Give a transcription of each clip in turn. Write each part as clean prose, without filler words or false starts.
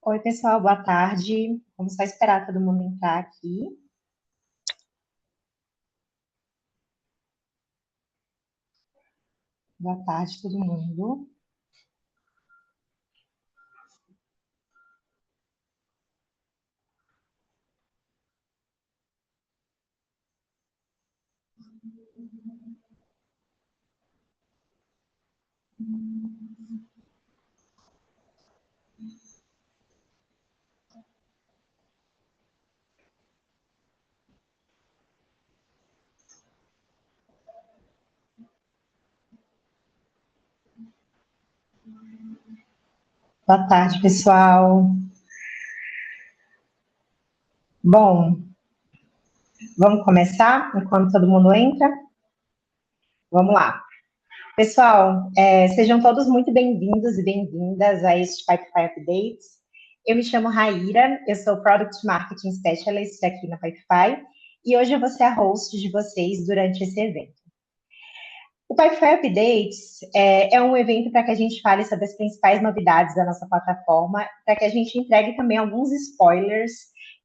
Oi, pessoal, boa tarde. Vamos só esperar todo mundo entrar aqui. Boa tarde, todo mundo. Boa tarde, pessoal. Bom, vamos começar enquanto todo mundo entra? Vamos lá. Pessoal, sejam todos muito bem-vindos e bem-vindas a este Pipefy Updates. Eu me chamo Raíra, eu sou Product Marketing Specialist aqui na Pipefy e hoje eu vou ser a host de vocês durante esse evento. O Pipefy Updates é um evento para que a gente fale sobre as principais novidades da nossa plataforma, para que a gente entregue também alguns spoilers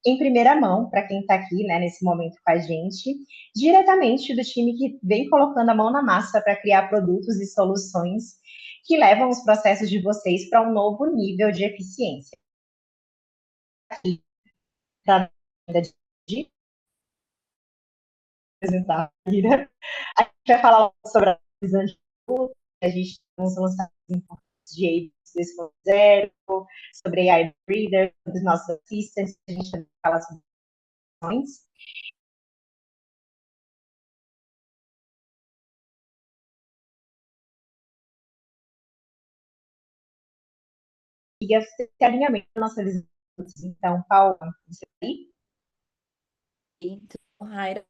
em primeira mão para quem está aqui, né, nesse momento com a gente, diretamente do time que vem colocando a mão na massa para criar produtos e soluções que levam os processos de vocês para um novo nível de eficiência. Para de apresentar a Ira, a gente vai falar sobre a visão de a gente tem uns lançamentos importantes de AWS 2.0, sobre AI Reader, dos nossos assistants, a gente vai falar sobre ações. E esse alinhamento da nossa visão. Então, Paula, você tá aí? Então, Raira.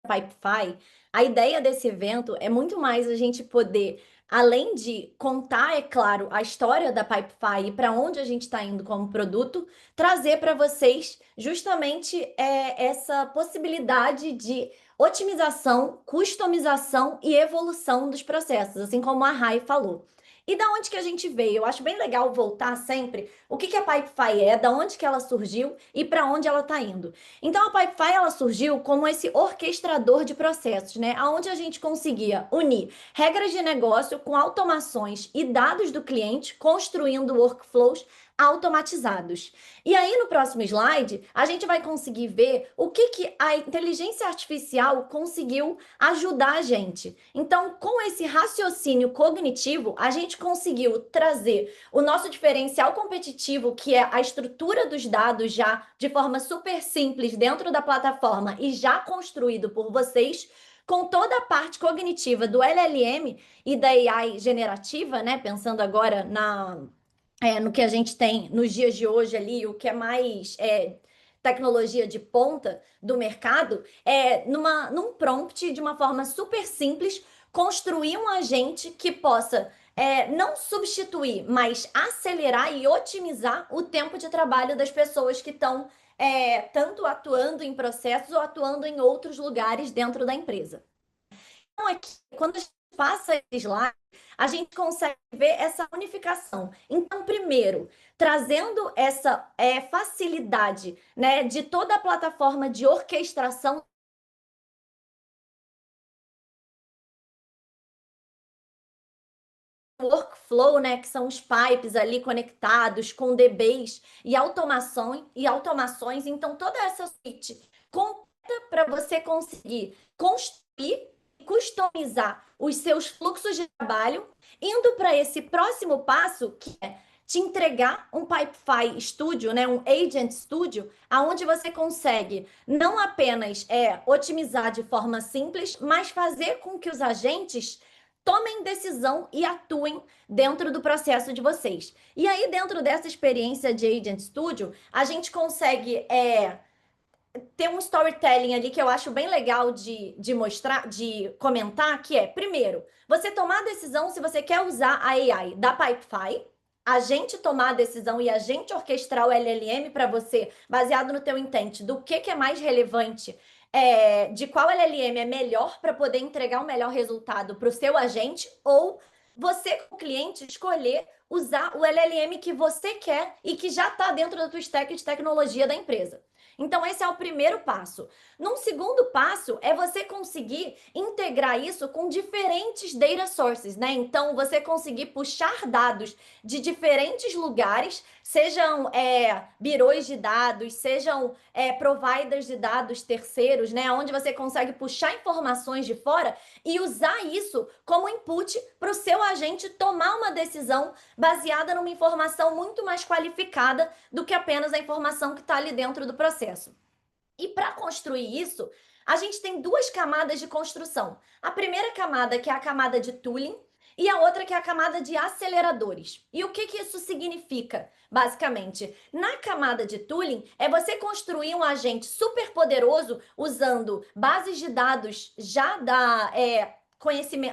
Pipefy, a ideia desse evento é muito mais a gente poder, além de contar, é claro, a história da Pipefy e para onde a gente está indo como produto, trazer para vocês justamente essa possibilidade de otimização, customização e evolução dos processos, assim como a Rai falou. E da onde que a gente veio? Eu acho bem legal voltar sempre o que a Pipefy é, da onde que ela surgiu e para onde ela está indo. Então a Pipefy ela surgiu como esse orquestrador de processos, né? Onde a gente conseguia unir regras de negócio com automações e dados do cliente, construindo workflows automatizados. E aí no próximo slide, a gente vai conseguir ver o que a inteligência artificial conseguiu ajudar a gente. Então, com esse raciocínio cognitivo, a gente conseguiu trazer o nosso diferencial competitivo, que é a estrutura dos dados já de forma super simples dentro da plataforma e já construído por vocês, com toda a parte cognitiva do LLM e da AI generativa, né? Pensando agora no que a gente tem nos dias de hoje ali, o que é mais tecnologia de ponta do mercado, num prompt, de uma forma super simples, construir um agente que possa não substituir, mas acelerar e otimizar o tempo de trabalho das pessoas que estão tanto atuando em processos ou atuando em outros lugares dentro da empresa. Então, aqui, quando a gente passa esse slide, a gente consegue ver essa unificação. Então, primeiro, trazendo essa facilidade, né, de toda a plataforma de orquestração workflow, né, que são os pipes ali conectados com DBs e automações. Então, toda essa suite completa para você conseguir construir e customizar os seus fluxos de trabalho, indo para esse próximo passo, que é te entregar um Pipefy Studio, né, um Agent Studio, aonde você consegue não apenas otimizar de forma simples, mas fazer com que os agentes tomem decisão e atuem dentro do processo de vocês. E aí, dentro dessa experiência de Agent Studio, a gente consegue ter um storytelling ali que eu acho bem legal de mostrar, de comentar, que é, primeiro, você tomar a decisão se você quer usar a AI da Pipefy, a gente tomar a decisão e a gente orquestrar o LLM para você, baseado no teu intent, do que é mais relevante, de qual LLM é melhor para poder entregar um melhor resultado para o seu agente, ou você, como cliente, escolher usar o LLM que você quer e que já está dentro da tua stack de tecnologia da empresa. Então, esse é o primeiro passo. Num segundo passo, é você conseguir integrar isso com diferentes data sources, né? Então, você conseguir puxar dados de diferentes lugares, sejam birôs de dados, sejam providers de dados terceiros, né? Onde você consegue puxar informações de fora e usar isso como input para o seu agente tomar uma decisão baseada numa informação muito mais qualificada do que apenas a informação que está ali dentro do processo. E para construir isso, a gente tem duas camadas de construção. A primeira camada, que é a camada de tooling, e a outra que é a camada de aceleradores. E o que isso significa, basicamente? Na camada de tooling, é você construir um agente super poderoso usando bases de dados já da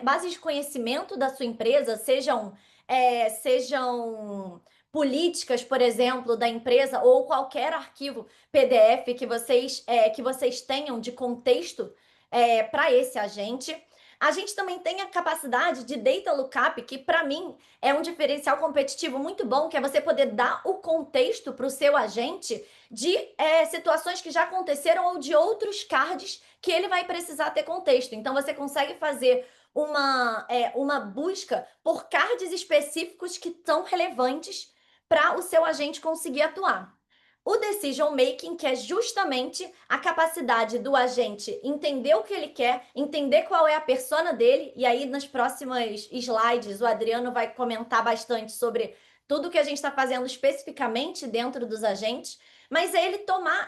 bases de conhecimento da sua empresa, sejam políticas, por exemplo, da empresa ou qualquer arquivo PDF que vocês tenham de contexto para esse agente. A gente também tem a capacidade de data lookup, que para mim é um diferencial competitivo muito bom, que é você poder dar o contexto para o seu agente de situações que já aconteceram ou de outros cards que ele vai precisar ter contexto. Então, você consegue fazer uma busca por cards específicos que são relevantes para o seu agente conseguir atuar. O decision making, que é justamente a capacidade do agente entender o que ele quer, entender qual é a persona dele, e aí nas próximas slides o Adriano vai comentar bastante sobre tudo que a gente está fazendo especificamente dentro dos agentes, mas é ele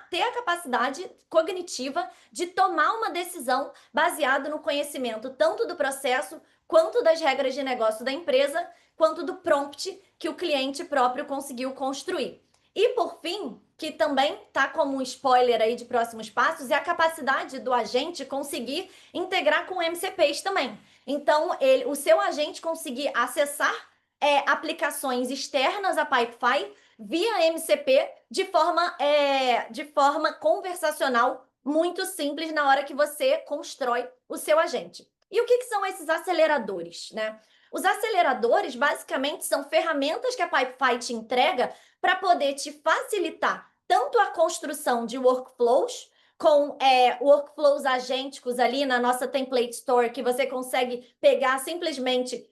ter a capacidade cognitiva de tomar uma decisão baseada no conhecimento tanto do processo, quanto das regras de negócio da empresa, quanto do prompt que o cliente próprio conseguiu construir. E por fim, que também está como um spoiler aí de próximos passos, é a capacidade do agente conseguir integrar com MCPs também. Então, o seu agente conseguir acessar aplicações externas à Pipefy via MCP de forma conversacional, muito simples na hora que você constrói o seu agente. E o que são esses aceleradores, né? Os aceleradores, basicamente, são ferramentas que a Pipefy te entrega para poder te facilitar tanto a construção de workflows, com workflows agênticos ali na nossa Template Store, que você consegue pegar simplesmente,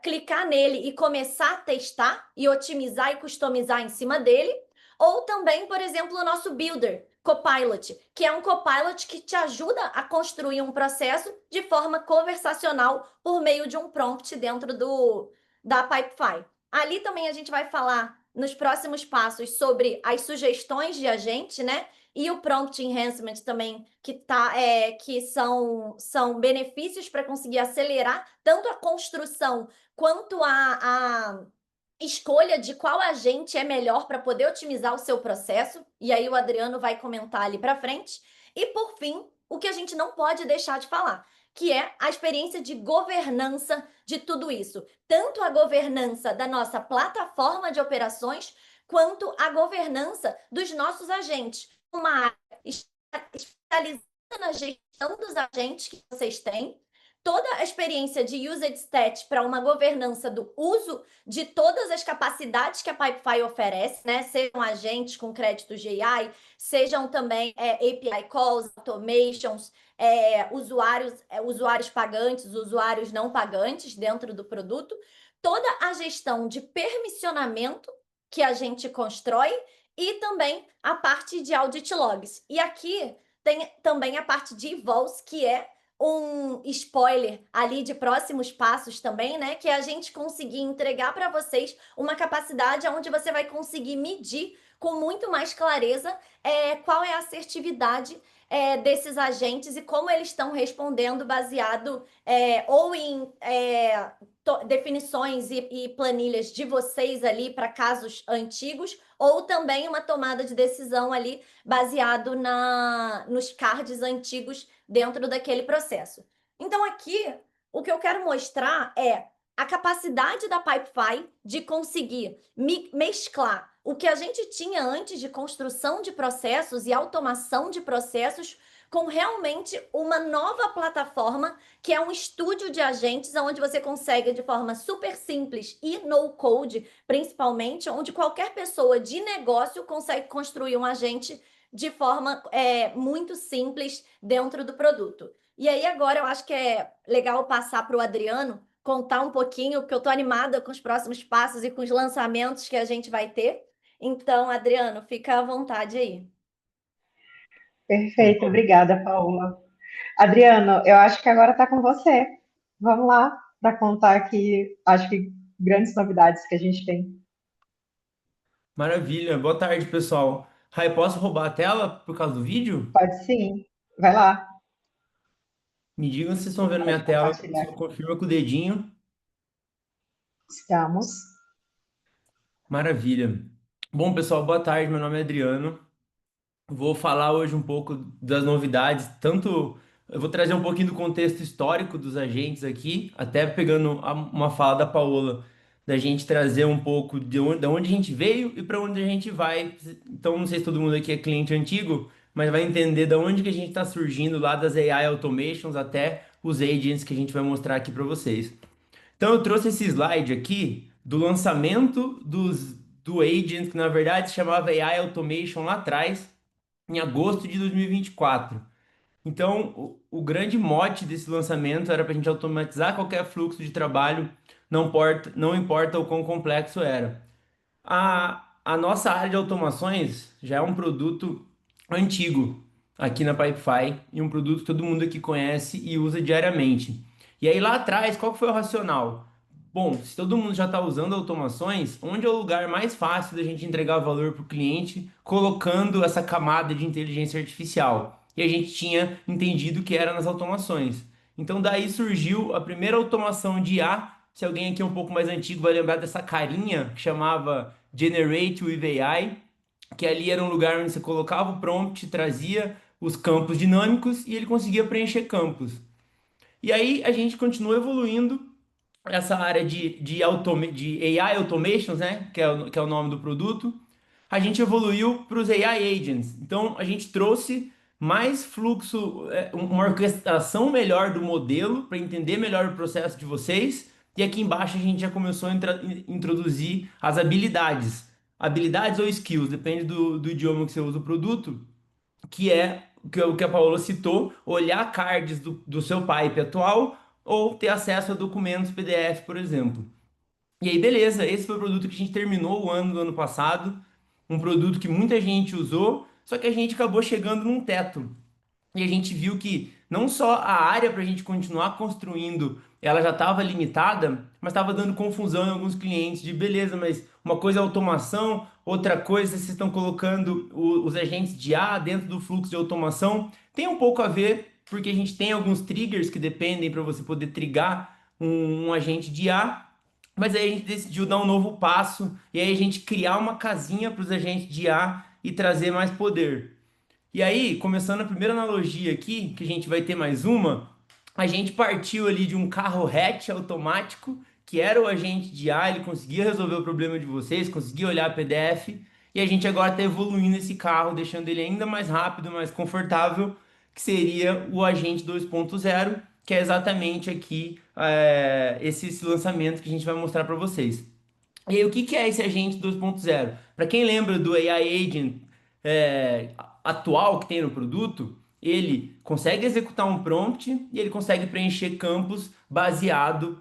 clicar nele e começar a testar e otimizar e customizar em cima dele, ou também, por exemplo, o nosso Builder, Copilot, que é um Copilot que te ajuda a construir um processo de forma conversacional por meio de um prompt dentro da Pipefy. Ali também a gente vai falar nos próximos passos sobre as sugestões de agente, né? E o prompt enhancement também, que são benefícios para conseguir acelerar tanto a construção quanto a escolha de qual agente é melhor para poder otimizar o seu processo, e aí o Adriano vai comentar ali para frente. E por fim, o que a gente não pode deixar de falar, que é a experiência de governança de tudo isso. Tanto a governança da nossa plataforma de operações, quanto a governança dos nossos agentes. Uma área especializada na gestão dos agentes que vocês têm, toda a experiência de usage stat para uma governança do uso de todas as capacidades que a Pipefy oferece, né? Sejam agentes com crédito GI, sejam também API calls, automations, usuários pagantes, usuários não pagantes dentro do produto, toda a gestão de permissionamento que a gente constrói e também a parte de audit logs. E aqui tem também a parte de evols, que é um spoiler ali de próximos passos também, né? Que é a gente conseguir entregar para vocês uma capacidade onde você vai conseguir medir com muito mais clareza qual é a assertividade desses agentes e como eles estão respondendo baseado ou em definições e planilhas de vocês ali para casos antigos, ou também uma tomada de decisão ali baseado nos cards antigos dentro daquele processo. Então, aqui, o que eu quero mostrar é a capacidade da Pipefy de conseguir mesclar o que a gente tinha antes de construção de processos e automação de processos com realmente uma nova plataforma que é um estúdio de agentes onde você consegue de forma super simples e no code, principalmente, onde qualquer pessoa de negócio consegue construir um agente de forma muito simples dentro do produto. E aí agora eu acho que é legal passar para o Adriano contar um pouquinho, porque eu estou animada com os próximos passos e com os lançamentos que a gente vai ter. Então, Adriano, fica à vontade aí. Perfeito, obrigada, Paula. Adriano, eu acho que agora está com você. Vamos lá para contar aqui, acho que grandes novidades que a gente tem. Maravilha. Boa tarde, pessoal. Rai, posso roubar a tela por causa do vídeo? Pode sim, vai lá, Me digam se vocês estão vendo minha pode tela, compartilhar só aqui. confirma com o dedinho. Estamos. Maravilha. Bom, pessoal, boa tarde. Meu nome é Adriano. Vou falar hoje um pouco das novidades, tanto eu vou trazer um pouquinho do contexto histórico dos agentes aqui, até pegando uma fala da Paola, da gente trazer um pouco de onde a gente veio e para onde a gente vai. Então, não sei se todo mundo aqui é cliente antigo, mas vai entender da onde que a gente está surgindo, lá das AI automations até os agents que a gente vai mostrar aqui para vocês. Então, eu trouxe esse slide aqui do lançamento do agent, que na verdade se chamava AI Automation lá atrás, em agosto de 2024. Então, o grande mote desse lançamento era para a gente automatizar qualquer fluxo de trabalho, não importa o quão complexo era. A nossa área de automações já é um produto antigo aqui na Pipefy e um produto que todo mundo aqui conhece e usa diariamente. E aí lá atrás, qual que foi o racional? Bom, se todo mundo já está usando automações, onde é o lugar mais fácil da gente entregar valor para o cliente colocando essa camada de inteligência artificial? E a gente tinha entendido que era nas automações. Então daí surgiu a primeira automação de IA. Se alguém aqui é um pouco mais antigo vai lembrar dessa carinha que chamava Generate with AI, que ali era um lugar onde você colocava o prompt, trazia os campos dinâmicos e ele conseguia preencher campos. E aí a gente continua evoluindo essa área de AI Automations, né, que é o nome do produto. A gente evoluiu para os AI Agents. Então a gente trouxe mais fluxo, uma orquestração melhor do modelo para entender melhor o processo de vocês. E aqui embaixo a gente já começou a introduzir as habilidades. Habilidades ou skills, depende do idioma que você usa o produto, que é o que a Paola citou, olhar cards do seu pipe atual ou ter acesso a documentos PDF, por exemplo. E aí, beleza, esse foi o produto que a gente terminou o ano do ano passado, um produto que muita gente usou, só que a gente acabou chegando num teto. E a gente viu que não só a área para a gente continuar construindo, ela já estava limitada, mas estava dando confusão em alguns clientes de beleza, mas uma coisa é automação, outra coisa vocês estão colocando os agentes de IA dentro do fluxo de automação. Tem um pouco a ver, porque a gente tem alguns triggers que dependem para você poder trigar um agente de IA, mas aí a gente decidiu dar um novo passo e aí a gente criar uma casinha para os agentes de IA e trazer mais poder. E aí, começando a primeira analogia aqui, que a gente vai ter mais uma, a gente partiu ali de um carro hatch automático, que era o agente de IA, ele conseguia resolver o problema de vocês, conseguia olhar PDF, e a gente agora está evoluindo esse carro, deixando ele ainda mais rápido, mais confortável, que seria o agente 2.0, que é exatamente aqui esse lançamento que a gente vai mostrar para vocês. E aí, o que que é esse agente 2.0? Para quem lembra do AI Agent atual que tem no produto, ele consegue executar um prompt e ele consegue preencher campos baseado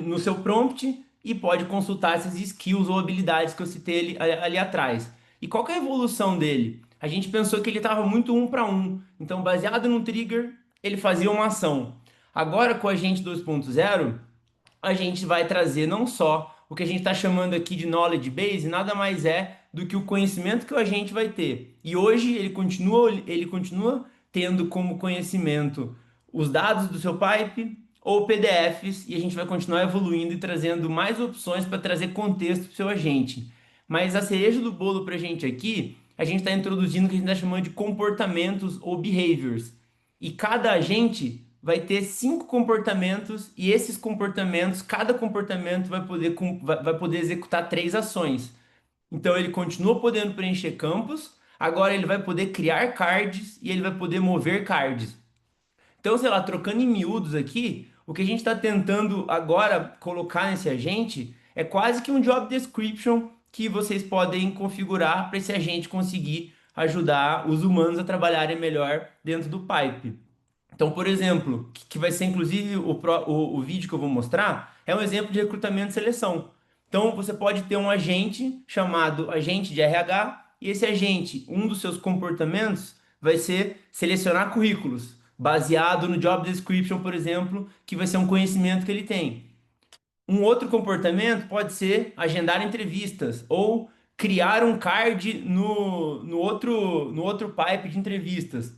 no seu prompt e pode consultar essas skills ou habilidades que eu citei ali atrás. E qual que é a evolução dele? A gente pensou que ele estava muito um para um. Então, baseado no trigger, ele fazia uma ação. Agora, com o agente 2.0, a gente vai trazer não só o que a gente está chamando aqui de knowledge base, nada mais é do que o conhecimento que o agente vai ter. E hoje ele continua tendo como conhecimento os dados do seu pipe ou PDFs, e a gente vai continuar evoluindo e trazendo mais opções para trazer contexto para o seu agente. Mas a cereja do bolo para a gente aqui, a gente está introduzindo o que a gente está chamando de comportamentos ou behaviors. E cada agente vai ter 5 comportamentos e esses comportamentos, cada comportamento vai poder executar 3 ações. Então ele continua podendo preencher campos, agora ele vai poder criar cards e ele vai poder mover cards. Então, sei lá, trocando em miúdos aqui, o que a gente está tentando agora colocar nesse agente é quase que um job description que vocês podem configurar para esse agente conseguir ajudar os humanos a trabalharem melhor dentro do pipe. Então, por exemplo, que vai ser inclusive o vídeo que eu vou mostrar, é um exemplo de recrutamento e seleção. Então, você pode ter um agente chamado agente de RH, e esse agente, um dos seus comportamentos vai ser selecionar currículos, baseado no job description, por exemplo, que vai ser um conhecimento que ele tem. Um outro comportamento pode ser agendar entrevistas ou criar um card no outro pipe de entrevistas.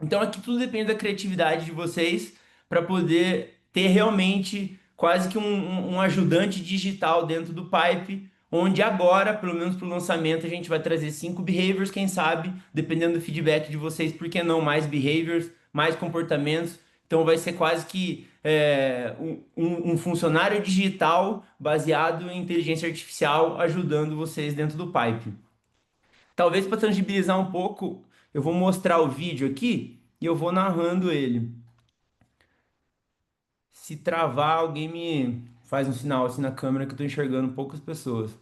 Então aqui tudo depende da criatividade de vocês para poder ter realmente quase que um ajudante digital dentro do pipe, onde agora, pelo menos para o lançamento, a gente vai trazer 5 behaviors, quem sabe, dependendo do feedback de vocês, por que não mais behaviors, mais comportamentos. Então vai ser quase que um funcionário digital baseado em inteligência artificial ajudando vocês dentro do pipe. Talvez para tangibilizar um pouco, eu vou mostrar o vídeo aqui e eu vou narrando ele. Se travar, alguém me faz um sinal assim na câmera que eu estou enxergando poucas pessoas.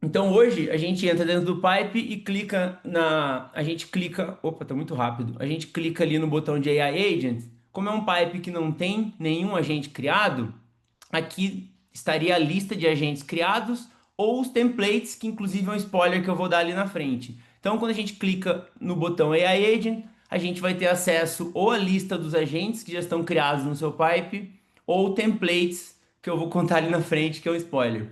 Então hoje a gente entra dentro do pipe e clica na. A gente clica. Opa, tá muito rápido. A gente clica ali no botão de AI Agent. Como é um pipe que não tem nenhum agente criado, aqui estaria a lista de agentes criados ou os templates, que inclusive é um spoiler que eu vou dar ali na frente. Então, quando a gente clica no botão AI Agent, a gente vai ter acesso ou à lista dos agentes que já estão criados no seu pipe, ou templates, que eu vou contar ali na frente, que é um spoiler.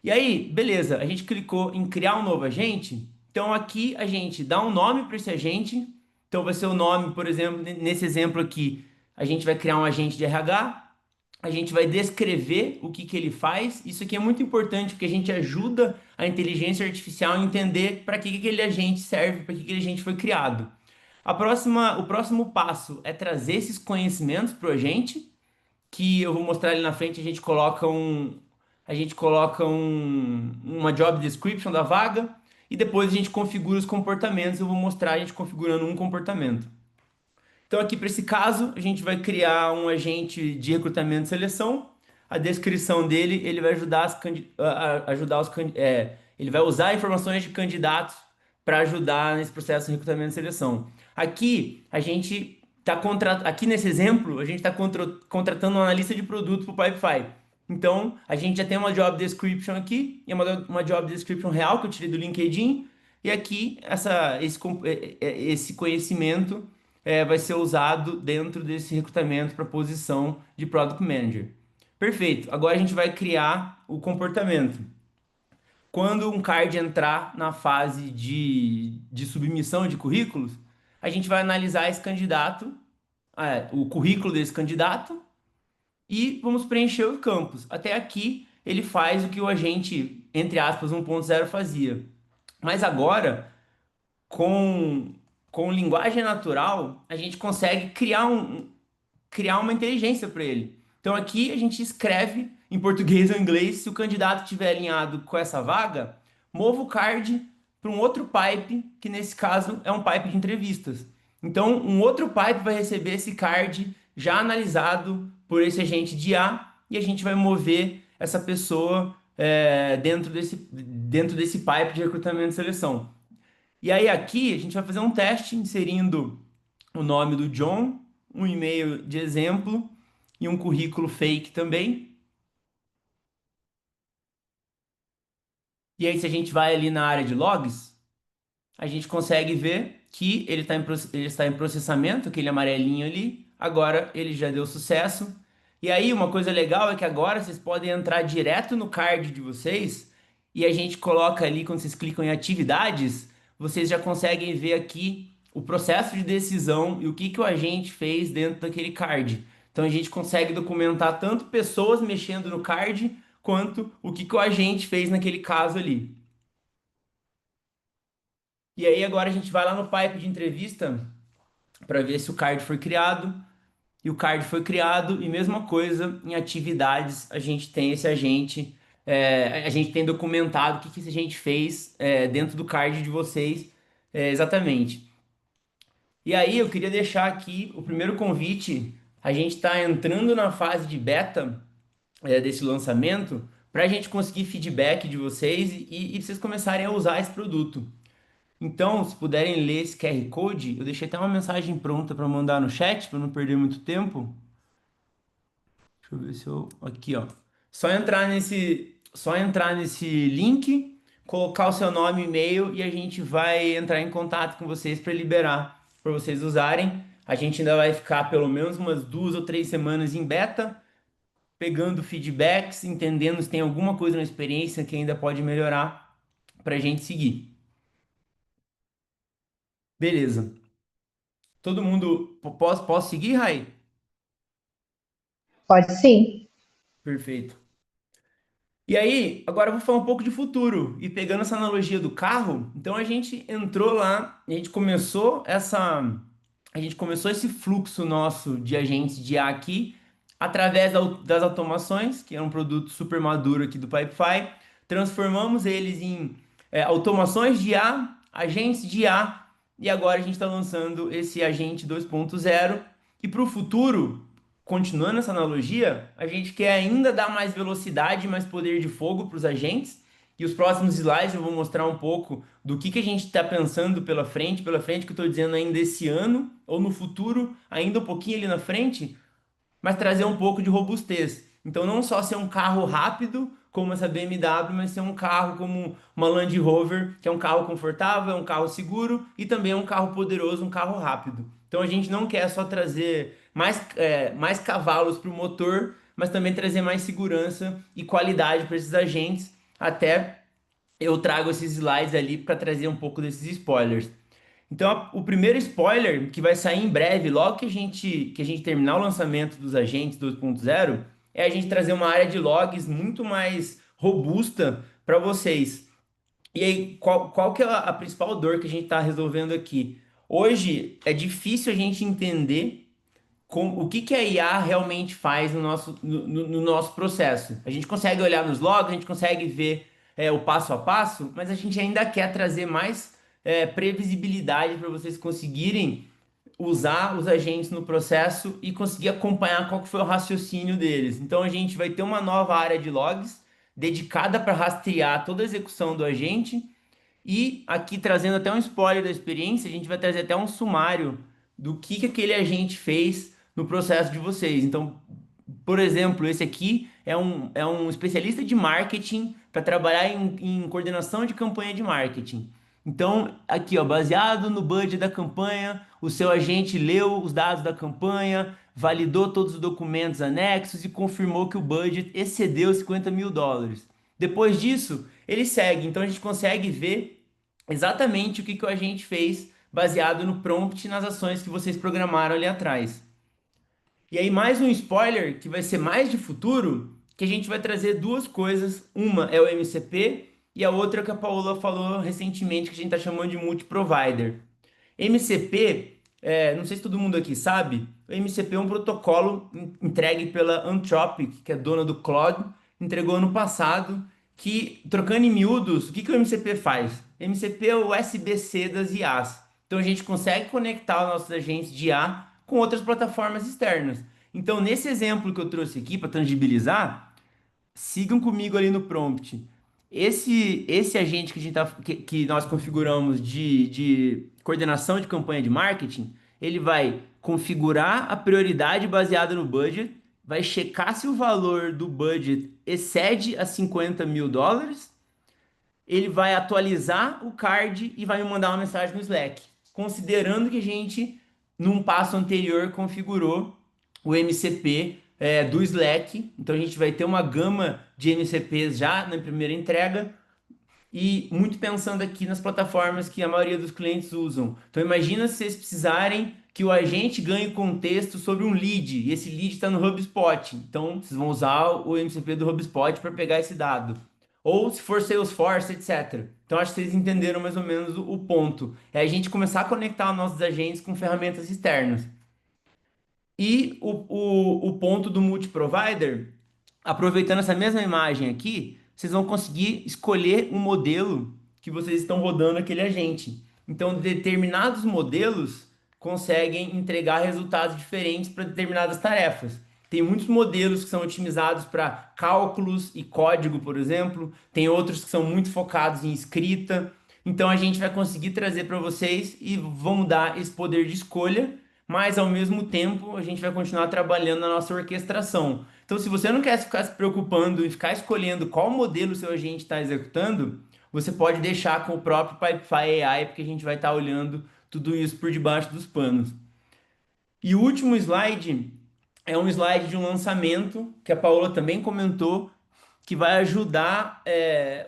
E aí, beleza, a gente clicou em criar um novo agente. Então aqui a gente dá um nome para esse agente. Então vai ser o nome, por exemplo, nesse exemplo aqui, a gente vai criar um agente de RH. A gente vai descrever o que que ele faz. Isso aqui é muito importante porque a gente ajuda a inteligência artificial a entender para que aquele agente serve, para que aquele agente foi criado. O próximo passo é trazer esses conhecimentos para o agente, que eu vou mostrar ali na frente. Uma job description da vaga e depois a gente configura os comportamentos. Eu vou mostrar a gente configurando um comportamento. Então aqui para esse caso, a gente vai criar um agente de recrutamento e seleção. A descrição dele, ele vai ele vai usar informações de candidatos para ajudar nesse processo de recrutamento e seleção. Aqui a gente aqui nesse exemplo, a gente está contratando um analista de produto para o Pipefy. Então, a gente já tem uma job description aqui, e é uma job description real que eu tirei do LinkedIn, e aqui esse conhecimento vai ser usado dentro desse recrutamento para a posição de Product Manager. Perfeito. Agora a gente vai criar o comportamento. Quando um card entrar na fase de submissão de currículos, a gente vai analisar esse candidato, o currículo desse candidato, e vamos preencher os campos. Até aqui, ele faz o que o agente, entre aspas, 1.0 fazia. Mas agora, com linguagem natural, a gente consegue criar uma inteligência para ele. Então aqui a gente escreve em português ou inglês, se o candidato estiver alinhado com essa vaga, mova o card para um outro pipe, que nesse caso é um pipe de entrevistas. Então, um outro pipe vai receber esse card já analisado por esse agente de IA e a gente vai mover essa pessoa dentro desse pipe de recrutamento e seleção. E aí aqui a gente vai fazer um teste inserindo o nome do John, um e-mail de exemplo e um currículo fake também. E aí se a gente vai ali na área de logs, a gente consegue ver que ele está em processamento, aquele amarelinho ali. Agora ele já deu sucesso. E aí, uma coisa legal é que agora vocês podem entrar direto no card de vocês e a gente coloca ali, quando vocês clicam em atividades, vocês já conseguem ver aqui o processo de decisão e o que que o agente fez dentro daquele card. Então a gente consegue documentar tanto pessoas mexendo no card quanto o que que o agente fez naquele caso ali. E aí agora a gente vai lá no pipe de entrevista para ver se o card foi criado. E o card foi criado, e mesma coisa em atividades, a gente tem esse agente, a gente tem documentado o que que esse agente fez dentro do card de vocês, exatamente. E aí eu queria deixar aqui o primeiro convite, a gente está entrando na fase de beta desse lançamento, para a gente conseguir feedback de vocês e vocês começarem a usar esse produto. Então, se puderem ler esse QR Code, eu deixei até uma mensagem pronta para mandar no chat, para não perder muito tempo. Deixa eu ver se eu. Aqui, ó. Só entrar nesse link, colocar o seu nome e e-mail e a gente vai entrar em contato com vocês para liberar, para vocês usarem. A gente ainda vai ficar pelo menos umas 2 ou 3 semanas em beta, pegando feedbacks, entendendo se tem alguma coisa na experiência que ainda pode melhorar para a gente seguir. Beleza. Todo mundo. Posso seguir, Rai? Pode sim. Perfeito. E aí, agora eu vou falar um pouco de futuro. E pegando essa analogia do carro, então a gente entrou lá, a gente começou esse fluxo nosso de agentes de IA aqui através das automações, que é um produto super maduro aqui do Pipefy. Transformamos eles em automações de IA, agentes de IA, e agora a gente está lançando esse agente 2.0. E para o futuro, continuando essa analogia, a gente quer ainda dar mais velocidade, mais poder de fogo para os agentes. E os próximos slides eu vou mostrar um pouco do que a gente está pensando pela frente que eu estou dizendo ainda esse ano, ou no futuro, ainda um pouquinho ali na frente, mas trazer um pouco de robustez. Então, não só ser um carro rápido, como essa BMW, mas ser um carro como uma Land Rover, que é um carro confortável, é um carro seguro e também é um carro poderoso, um carro rápido. Então, a gente não quer só trazer mais cavalos para o motor, mas também trazer mais segurança e qualidade para esses agentes. Até eu trago esses slides ali para trazer um pouco desses spoilers. Então, o primeiro spoiler, que vai sair em breve, logo que a gente terminar o lançamento dos agentes 2.0, é a gente trazer uma área de logs muito mais robusta para vocês. E aí, qual que é a principal dor que a gente está resolvendo aqui? Hoje é difícil a gente entender o que que a IA realmente faz no nosso processo. A gente consegue olhar nos logs, a gente consegue ver o passo a passo, mas a gente ainda quer trazer mais previsibilidade para vocês conseguirem usar os agentes no processo e conseguir acompanhar qual que foi o raciocínio deles. Então a gente vai ter uma nova área de logs dedicada para rastrear toda a execução do agente e aqui trazendo até um spoiler da experiência, a gente vai trazer até um sumário do que aquele agente fez no processo de vocês. Então, por exemplo, esse aqui é um especialista de marketing para trabalhar em coordenação de campanha de marketing. Então, aqui, ó, baseado no budget da campanha, o seu agente leu os dados da campanha, validou todos os documentos anexos e confirmou que o budget excedeu US$ 50.000. Depois disso, ele segue. Então, a gente consegue ver exatamente o que que o agente fez baseado no prompt e nas ações que vocês programaram ali atrás. E aí, mais um spoiler que vai ser mais de futuro, que a gente vai trazer duas coisas. Uma é o MCP e a outra que a Paola falou recentemente, que a gente está chamando de multi-provider. MCP, não sei se todo mundo aqui sabe, o MCP é um protocolo entregue pela Anthropic, que é dona do Claude, entregou ano passado, que, trocando em miúdos, o que que o MCP faz? MCP é o SBC das IAs. Então a gente consegue conectar os nossos agentes de IA com outras plataformas externas. Então, nesse exemplo que eu trouxe aqui para tangibilizar, sigam comigo ali no prompt. Esse agente que, que nós configuramos de coordenação de campanha de marketing, ele vai configurar a prioridade baseada no budget, vai checar se o valor do budget excede a US$ 50.000, ele vai atualizar o card e vai me mandar uma mensagem no Slack, considerando que a gente, num passo anterior, configurou o MCP do Slack. Então a gente vai ter uma gama de MCPs já na primeira entrega e muito pensando aqui nas plataformas que a maioria dos clientes usam. Então imagina se vocês precisarem que o agente ganhe contexto sobre um lead e esse lead está no HubSpot. Então vocês vão usar o MCP do HubSpot para pegar esse dado. Ou se for Salesforce, etc. Então acho que vocês entenderam mais ou menos o ponto. É a gente começar a conectar os nossos agentes com ferramentas externas. E o ponto do multi-provider, aproveitando essa mesma imagem aqui, vocês vão conseguir escolher um modelo que vocês estão rodando aquele agente. Então, determinados modelos conseguem entregar resultados diferentes para determinadas tarefas. Tem muitos modelos que são otimizados para cálculos e código, por exemplo. Tem outros que são muito focados em escrita. Então, a gente vai conseguir trazer para vocês e vamos dar esse poder de escolha, mas ao mesmo tempo a gente vai continuar trabalhando na nossa orquestração. Então, se você não quer ficar se preocupando e ficar escolhendo qual modelo o seu agente está executando, você pode deixar com o próprio Pipefy AI, porque a gente vai estar olhando tudo isso por debaixo dos panos. E o último slide é um slide de um lançamento que a Paola também comentou, que vai ajudar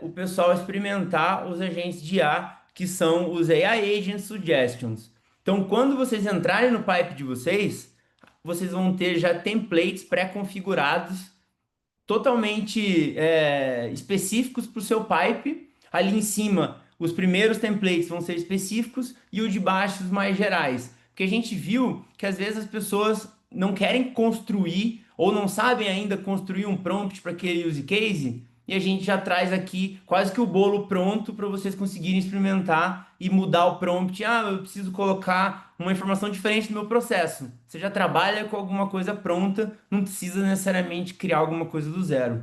o pessoal a experimentar os agentes de IA, que são os AI Agent Suggestions. Então, quando vocês entrarem no pipe de vocês vão ter já templates pré-configurados, totalmente específicos para o seu pipe. Ali em cima, os primeiros templates vão ser específicos e o de baixo os mais gerais. Porque a gente viu que às vezes as pessoas não querem construir ou não sabem ainda construir um prompt para aquele use case, e a gente já traz aqui quase que o bolo pronto para vocês conseguirem experimentar e mudar o prompt. Ah, eu preciso colocar uma informação diferente no meu processo. Você já trabalha com alguma coisa pronta, não precisa necessariamente criar alguma coisa do zero.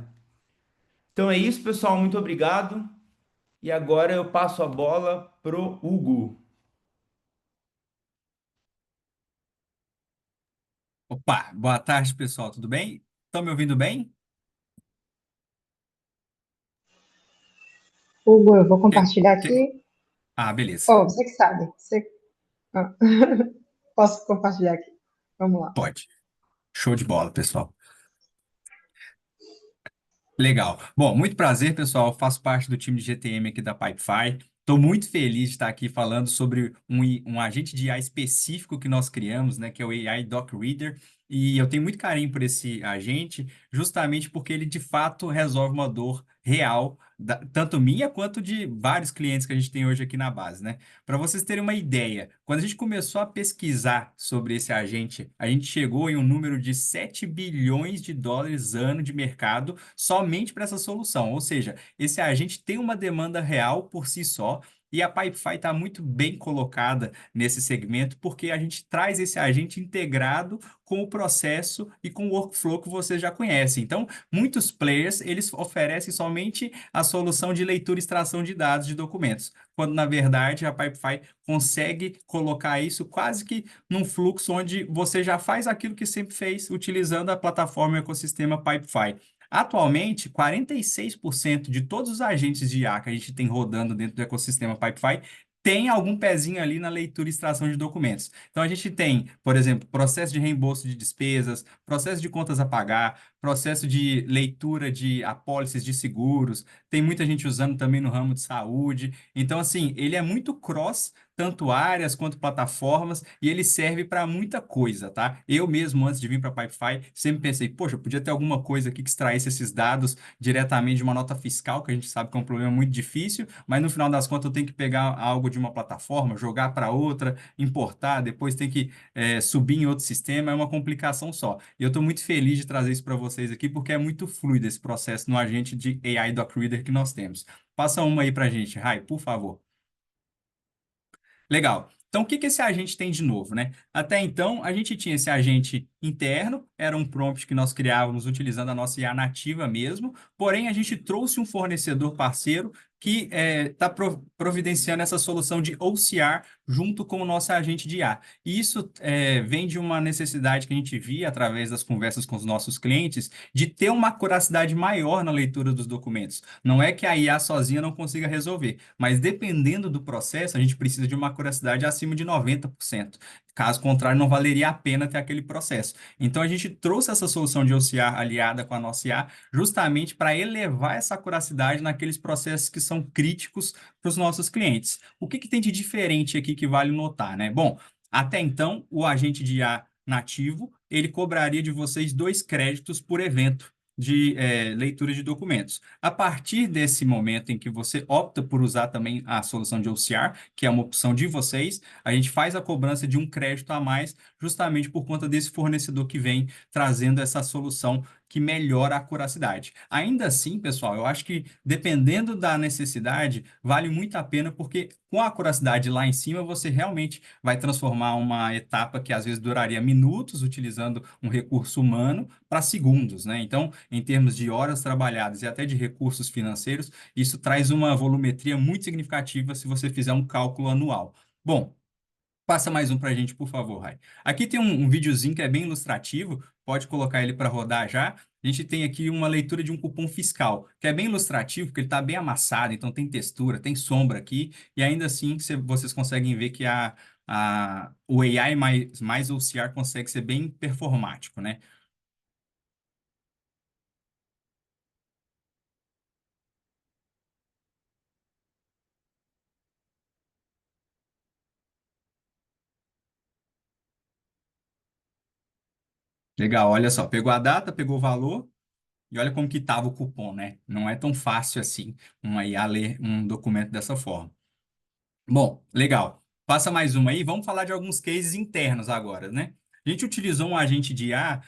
Então é isso, pessoal. Muito obrigado. E agora eu passo a bola pro Hugo. Opa, boa tarde, pessoal, tudo bem? Estão me ouvindo bem? Hugo, eu vou Que- compartilhar que- aqui. Beleza, Oh, você que sabe. Ah, posso compartilhar aqui. Vamos lá. pode. Show de bola, pessoal. Legal. Bom, muito prazer, pessoal. Eu faço parte do time de GTM aqui da Pipefy. Estou muito feliz de estar aqui falando sobre um agente de IA específico que nós criamos, né, que é o AI Doc Reader. E eu tenho muito carinho por esse agente, justamente porque ele de fato resolve uma dor real, tanto minha quanto de vários clientes que a gente tem hoje aqui na base, né? Para vocês terem uma ideia, quando a gente começou a pesquisar sobre esse agente, a gente chegou em um número de US$ 7 bilhões ano de mercado somente para essa solução. Ou seja, esse agente tem uma demanda real por si só. E a Pipefy está muito bem colocada nesse segmento, porque a gente traz esse agente integrado com o processo e com o workflow que vocês já conhecem. Então, muitos players, eles oferecem somente a solução de leitura e extração de dados de documentos, quando, na verdade, a Pipefy consegue colocar isso quase que num fluxo onde você já faz aquilo que sempre fez, utilizando a plataforma e o ecossistema Pipefy. Atualmente, 46% de todos os agentes de IA que a gente tem rodando dentro do ecossistema Pipefy tem algum pezinho ali na leitura e extração de documentos. Então, a gente tem, por exemplo, processo de reembolso de despesas, processo de contas a pagar, processo de leitura de apólices de seguros, tem muita gente usando também no ramo de saúde. Então, assim, ele é muito cross, tanto áreas quanto plataformas, e ele serve para muita coisa, tá? Eu mesmo, antes de vir para a Pipefy, sempre pensei, poxa, podia ter alguma coisa aqui que extraísse esses dados diretamente de uma nota fiscal, que a gente sabe que é um problema muito difícil, mas no final das contas eu tenho que pegar algo de uma plataforma, jogar para outra, importar, depois tem que subir em outro sistema, é uma complicação só. E eu estou muito feliz de trazer isso para vocês aqui, porque é muito fluido esse processo no agente de AI Doc Reader que nós temos. Passa uma aí para a gente, Rai, por favor. Legal. Então, o que que esse agente tem de novo, né? Até então, a gente tinha esse agente interno, era um prompt que nós criávamos utilizando a nossa IA nativa mesmo, porém, a gente trouxe um fornecedor parceiro que está providenciando essa solução de OCR junto com o nosso agente de IA. E isso vem de uma necessidade que a gente via através das conversas com os nossos clientes de ter uma acuracidade maior na leitura dos documentos. Não é que a IA sozinha não consiga resolver, mas dependendo do processo, a gente precisa de uma acuracidade acima de 90%. Caso contrário, não valeria a pena ter aquele processo. Então, a gente trouxe essa solução de OCR aliada com a nossa IA justamente para elevar essa acuracidade naqueles processos que são críticos para os nossos clientes. O que que tem de diferente aqui que vale notar, né? Bom, até então, o agente de IA nativo, ele cobraria de vocês 2 créditos por evento de leitura de documentos. A partir desse momento em que você opta por usar também a solução de OCR, que é uma opção de vocês, a gente faz a cobrança de 1 crédito a mais, justamente por conta desse fornecedor que vem trazendo essa solução que melhora a acuracidade. Ainda assim, pessoal, eu acho que dependendo da necessidade, vale muito a pena, porque com a acuracidade lá em cima, você realmente vai transformar uma etapa que às vezes duraria minutos, utilizando um recurso humano, para segundos, né? Então, em termos de horas trabalhadas e até de recursos financeiros, isso traz uma volumetria muito significativa se você fizer um cálculo anual. Bom, passa mais um para a gente, por favor, Rai. Aqui tem um videozinho que é bem ilustrativo, pode colocar ele para rodar já. A gente tem aqui uma leitura de um cupom fiscal, que é bem ilustrativo, porque ele está bem amassado, então tem textura, tem sombra aqui, e ainda assim vocês conseguem ver que o AI mais OCR consegue ser bem performático, né? Legal, olha só, pegou a data, pegou o valor, e olha como que estava o cupom, né? Não é tão fácil assim, uma IA ler um documento dessa forma. Bom, legal. Passa mais uma aí. Vamos falar de alguns cases internos agora, né? A gente utilizou um agente de IA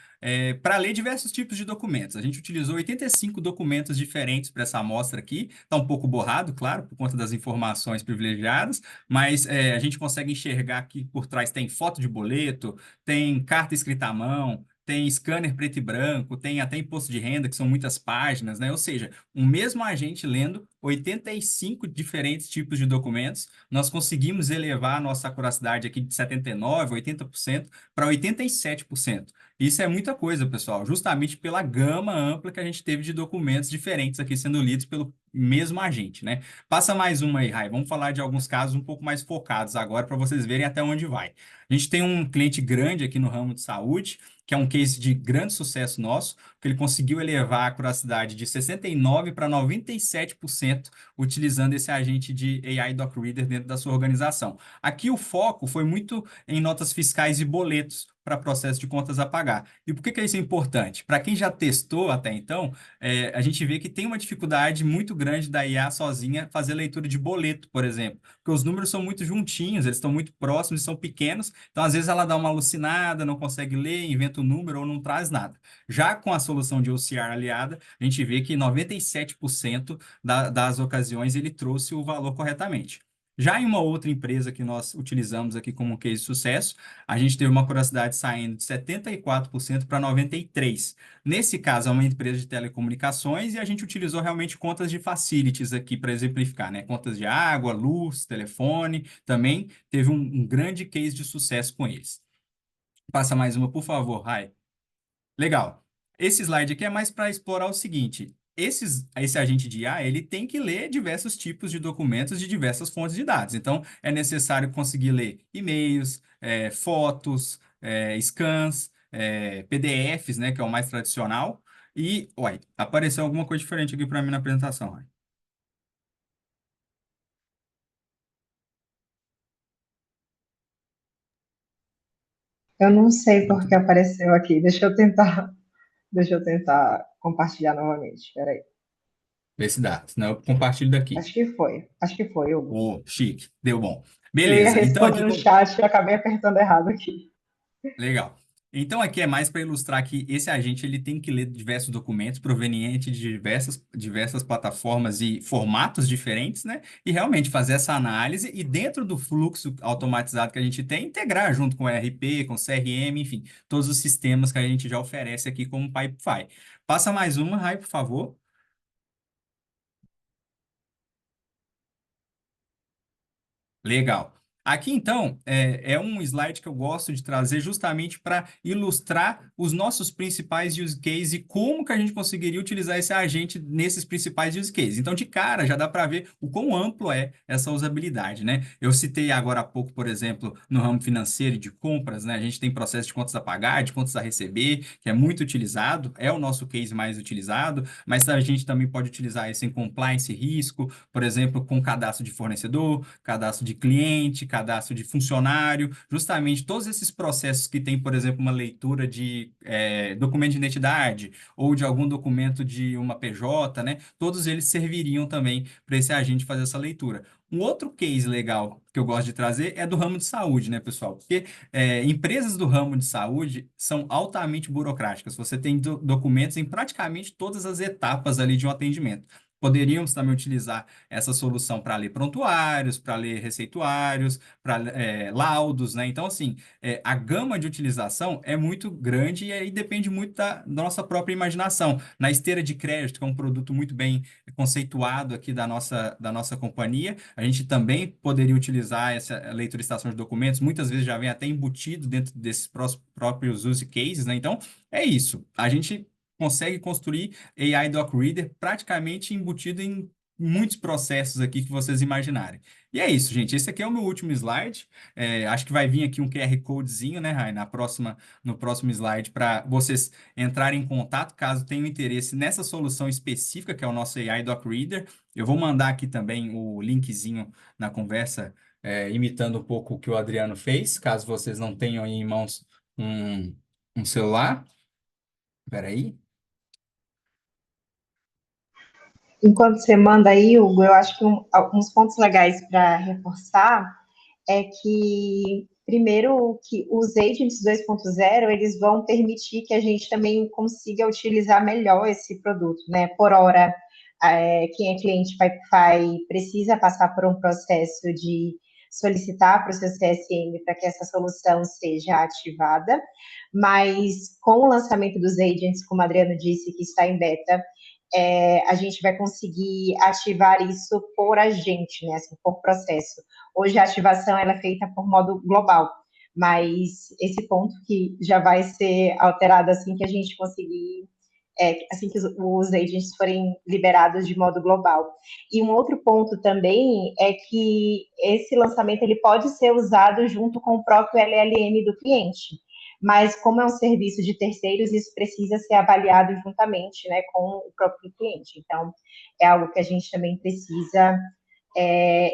para ler diversos tipos de documentos. A gente utilizou 85 documentos diferentes para essa amostra aqui. Está um pouco borrado, claro, por conta das informações privilegiadas, mas a gente consegue enxergar que por trás tem foto de boleto, tem carta escrita à mão, tem scanner preto e branco, tem até imposto de renda, que são muitas páginas, né? Ou seja, um mesmo agente lendo 85 diferentes tipos de documentos, nós conseguimos elevar a nossa acuracidade aqui de 79%, 80% para 87%. Isso é muita coisa, pessoal, justamente pela gama ampla que a gente teve de documentos diferentes aqui sendo lidos pelo mesmo agente, né? Passa mais uma aí, Rai. Vamos falar de alguns casos um pouco mais focados agora para vocês verem até onde vai. A gente tem um cliente grande aqui no ramo de saúde, que é um case de grande sucesso nosso, que ele conseguiu elevar a acuracidade de 69% para 97% utilizando esse agente de AI Doc Reader dentro da sua organização. Aqui o foco foi muito em notas fiscais e boletos para processo de contas a pagar. E por que que isso é importante? Para quem já testou até então, a gente vê que tem uma dificuldade muito grande da IA sozinha fazer leitura de boleto, por exemplo, porque os números são muito juntinhos, eles estão muito próximos, são pequenos, então às vezes ela dá uma alucinada, não consegue ler, inventa o número ou não traz nada. Já com a solução de OCR aliada, a gente vê que 97% das ocasiões ele trouxe o valor corretamente. Já em uma outra empresa que nós utilizamos aqui como case de sucesso, a gente teve uma curiosidade saindo de 74% para 93%. Nesse caso, é uma empresa de telecomunicações e a gente utilizou realmente contas de facilities aqui para exemplificar, né? Contas de água, luz, telefone, também teve um grande case de sucesso com eles. Passa mais uma, por favor, Rai. Legal. Esse slide aqui é mais para explorar o seguinte: esse agente de IA, ele tem que ler diversos tipos de documentos de diversas fontes de dados. Então, é necessário conseguir ler e-mails, fotos, scans, PDFs, né, que é o mais tradicional. E, uai, apareceu alguma coisa diferente aqui para mim na apresentação. Uai. Eu não sei por que apareceu aqui. Deixa eu tentar compartilhar novamente. Espera aí. Vê se dá, senão eu compartilho daqui. Acho que foi. Acho que foi, Hugo. Ô, chique, deu bom. Eu ia Beleza, então responder aqui... no chat e acabei apertando errado aqui. Legal. Então, aqui é mais para ilustrar que esse agente ele tem que ler diversos documentos provenientes de diversas plataformas e formatos diferentes, né? E realmente fazer essa análise e dentro do fluxo automatizado que a gente tem, integrar junto com o ERP, com o CRM, enfim, todos os sistemas que a gente já oferece aqui como Pipefy. Passa mais uma, Rai, por favor. Legal. Aqui, então, é um slide que eu gosto de trazer justamente para ilustrar os nossos principais use cases e como que a gente conseguiria utilizar esse agente nesses principais use cases. Então, de cara, já dá para ver o quão amplo é essa usabilidade, né? Eu citei agora há pouco, por exemplo, no ramo financeiro e de compras, né? A gente tem processo de contas a pagar, de contas a receber, que é muito utilizado, é o nosso case mais utilizado, mas a gente também pode utilizar isso em compliance e risco, por exemplo, com cadastro de fornecedor, cadastro de cliente, cadastro de funcionário, justamente todos esses processos que tem, por exemplo, uma leitura de documento de identidade ou de algum documento de uma PJ, né? Todos eles serviriam também para esse agente fazer essa leitura. Um outro case legal que eu gosto de trazer é do ramo de saúde, né, pessoal? Porque empresas do ramo de saúde são altamente burocráticas. Você tem documentos em praticamente todas as etapas ali de um atendimento. Poderíamos também utilizar essa solução para ler prontuários, para ler receituários, para laudos, né? Então, assim, a gama de utilização é muito grande e aí depende muito da nossa própria imaginação. Na esteira de crédito, que é um produto muito bem conceituado aqui da nossa companhia, a gente também poderia utilizar essa leitura e estação de documentos, muitas vezes já vem até embutido dentro desses próprios use cases, né? Então, é isso. A gente consegue construir AI Doc Reader praticamente embutido em muitos processos aqui que vocês imaginarem. E é isso, gente. Esse aqui é o meu último slide. Acho que vai vir aqui um QR Codezinho, né, Rai, no próximo slide, para vocês entrarem em contato, caso tenham interesse nessa solução específica, que é o nosso AI Doc Reader. Eu vou mandar aqui também o linkzinho na conversa, imitando um pouco o que o Adriano fez, caso vocês não tenham aí em mãos um celular. Espera aí. Enquanto você manda aí, Hugo, eu acho que alguns pontos legais para reforçar é que, primeiro, que os agents 2.0, eles vão permitir que a gente também consiga utilizar melhor esse produto, né? Por hora, quem é cliente Pipefy precisa passar por um processo de solicitar para o seu CSM para que essa solução seja ativada, mas com o lançamento dos agents, como a Adriano disse, que está em beta, a gente vai conseguir ativar isso por agente, né, assim, por processo. Hoje a ativação ela é feita por modo global, mas esse ponto que já vai ser alterado assim que a gente conseguir, assim que os agents forem liberados de modo global. E um outro ponto também é que esse lançamento ele pode ser usado junto com o próprio LLM do cliente. Mas como é um serviço de terceiros, isso precisa ser avaliado juntamente, né, com o próprio cliente. Então, é algo que a gente também precisa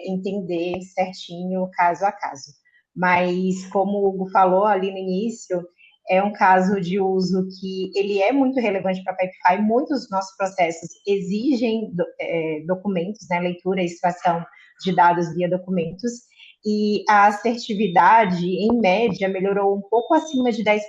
entender certinho, caso a caso. Mas, como o Hugo falou ali no início, é um caso de uso que ele é muito relevante para a Pipefy. Muitos dos nossos processos exigem documentos, né, leitura e extração de dados via documentos, e a assertividade, em média, melhorou um pouco acima de 10%.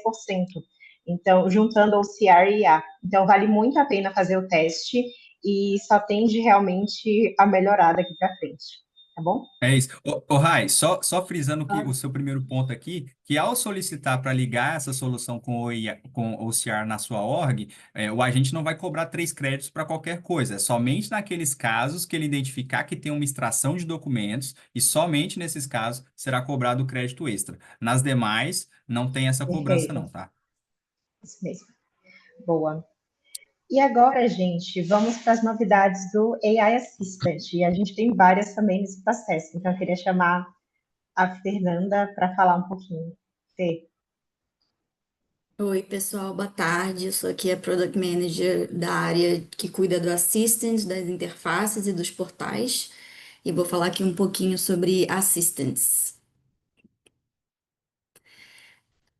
Então, juntando o CR e IA. Então, vale muito a pena fazer o teste e só tende realmente a melhorar daqui para frente, tá bom? É isso. Rai, só frisando que o seu primeiro ponto aqui, que ao solicitar para ligar essa solução com com o OCR na sua org, o agente não vai cobrar 3 créditos para qualquer coisa. É somente naqueles casos que ele identificar que tem uma extração de documentos e somente nesses casos será cobrado o crédito extra. Nas demais, não tem essa cobrança Perfeito, não, tá? isso mesmo. Boa. E agora, gente, vamos para as novidades do AI Assistant. E a gente tem várias também nesse processo. Então, eu queria chamar a Fernanda para falar um pouquinho. Fê. Oi, pessoal, boa tarde. Eu sou aqui a Product Manager da área que cuida do Assistant, das interfaces e dos portais. E vou falar aqui um pouquinho sobre Assistants.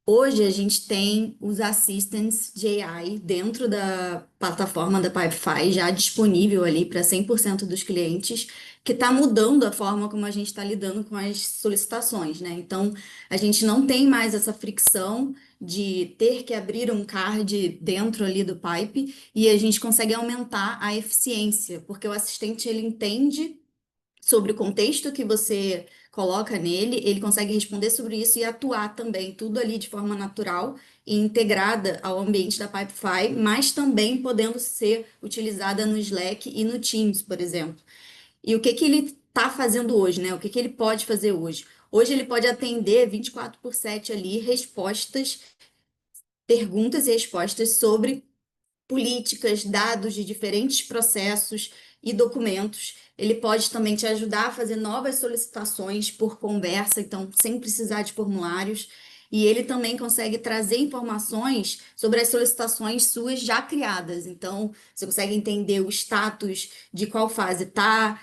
Hoje a gente tem os assistants de AI dentro da plataforma da Pipefy já disponível ali para 100% dos clientes, que está mudando a forma como a gente está lidando com as solicitações, né? Então, a gente não tem mais essa fricção de ter que abrir um card dentro ali do Pipe e a gente consegue aumentar a eficiência, porque o assistente ele entende sobre o contexto que você coloca nele, ele consegue responder sobre isso e atuar também, tudo ali de forma natural e integrada ao ambiente da Pipefy, mas também podendo ser utilizada no Slack e no Teams, por exemplo. E o que que ele está fazendo hoje, né? O que que ele pode fazer hoje? Hoje ele pode atender 24/7 ali respostas, perguntas e respostas sobre políticas, dados de diferentes processos e documentos. Ele pode também te ajudar a fazer novas solicitações por conversa, então, sem precisar de formulários. E ele também consegue trazer informações sobre as solicitações suas já criadas. Então, você consegue entender o status de qual fase está,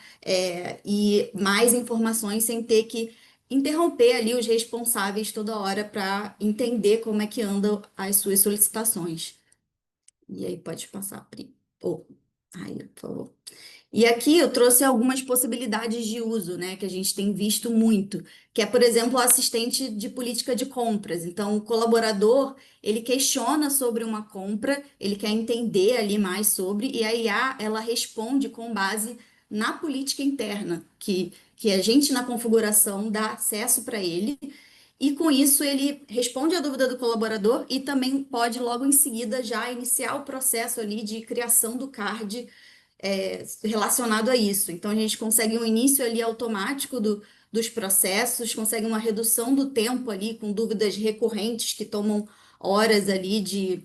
e mais informações sem ter que interromper ali os responsáveis toda hora para entender como é que andam as suas solicitações. E aí pode passar, Pri. Ou, Raíra, por favor. E aqui eu trouxe algumas possibilidades de uso, né, que a gente tem visto muito, que é, por exemplo, o assistente de política de compras. Então, o colaborador, ele questiona sobre uma compra, ele quer entender ali mais sobre, e a IA, ela responde com base na política interna, que a gente, na configuração, dá acesso para ele, e com isso ele responde a dúvida do colaborador e também pode logo em seguida já iniciar o processo ali de criação do card relacionado a isso. Então a gente consegue um início ali automático dos processos, consegue uma redução do tempo ali com dúvidas recorrentes que tomam horas ali de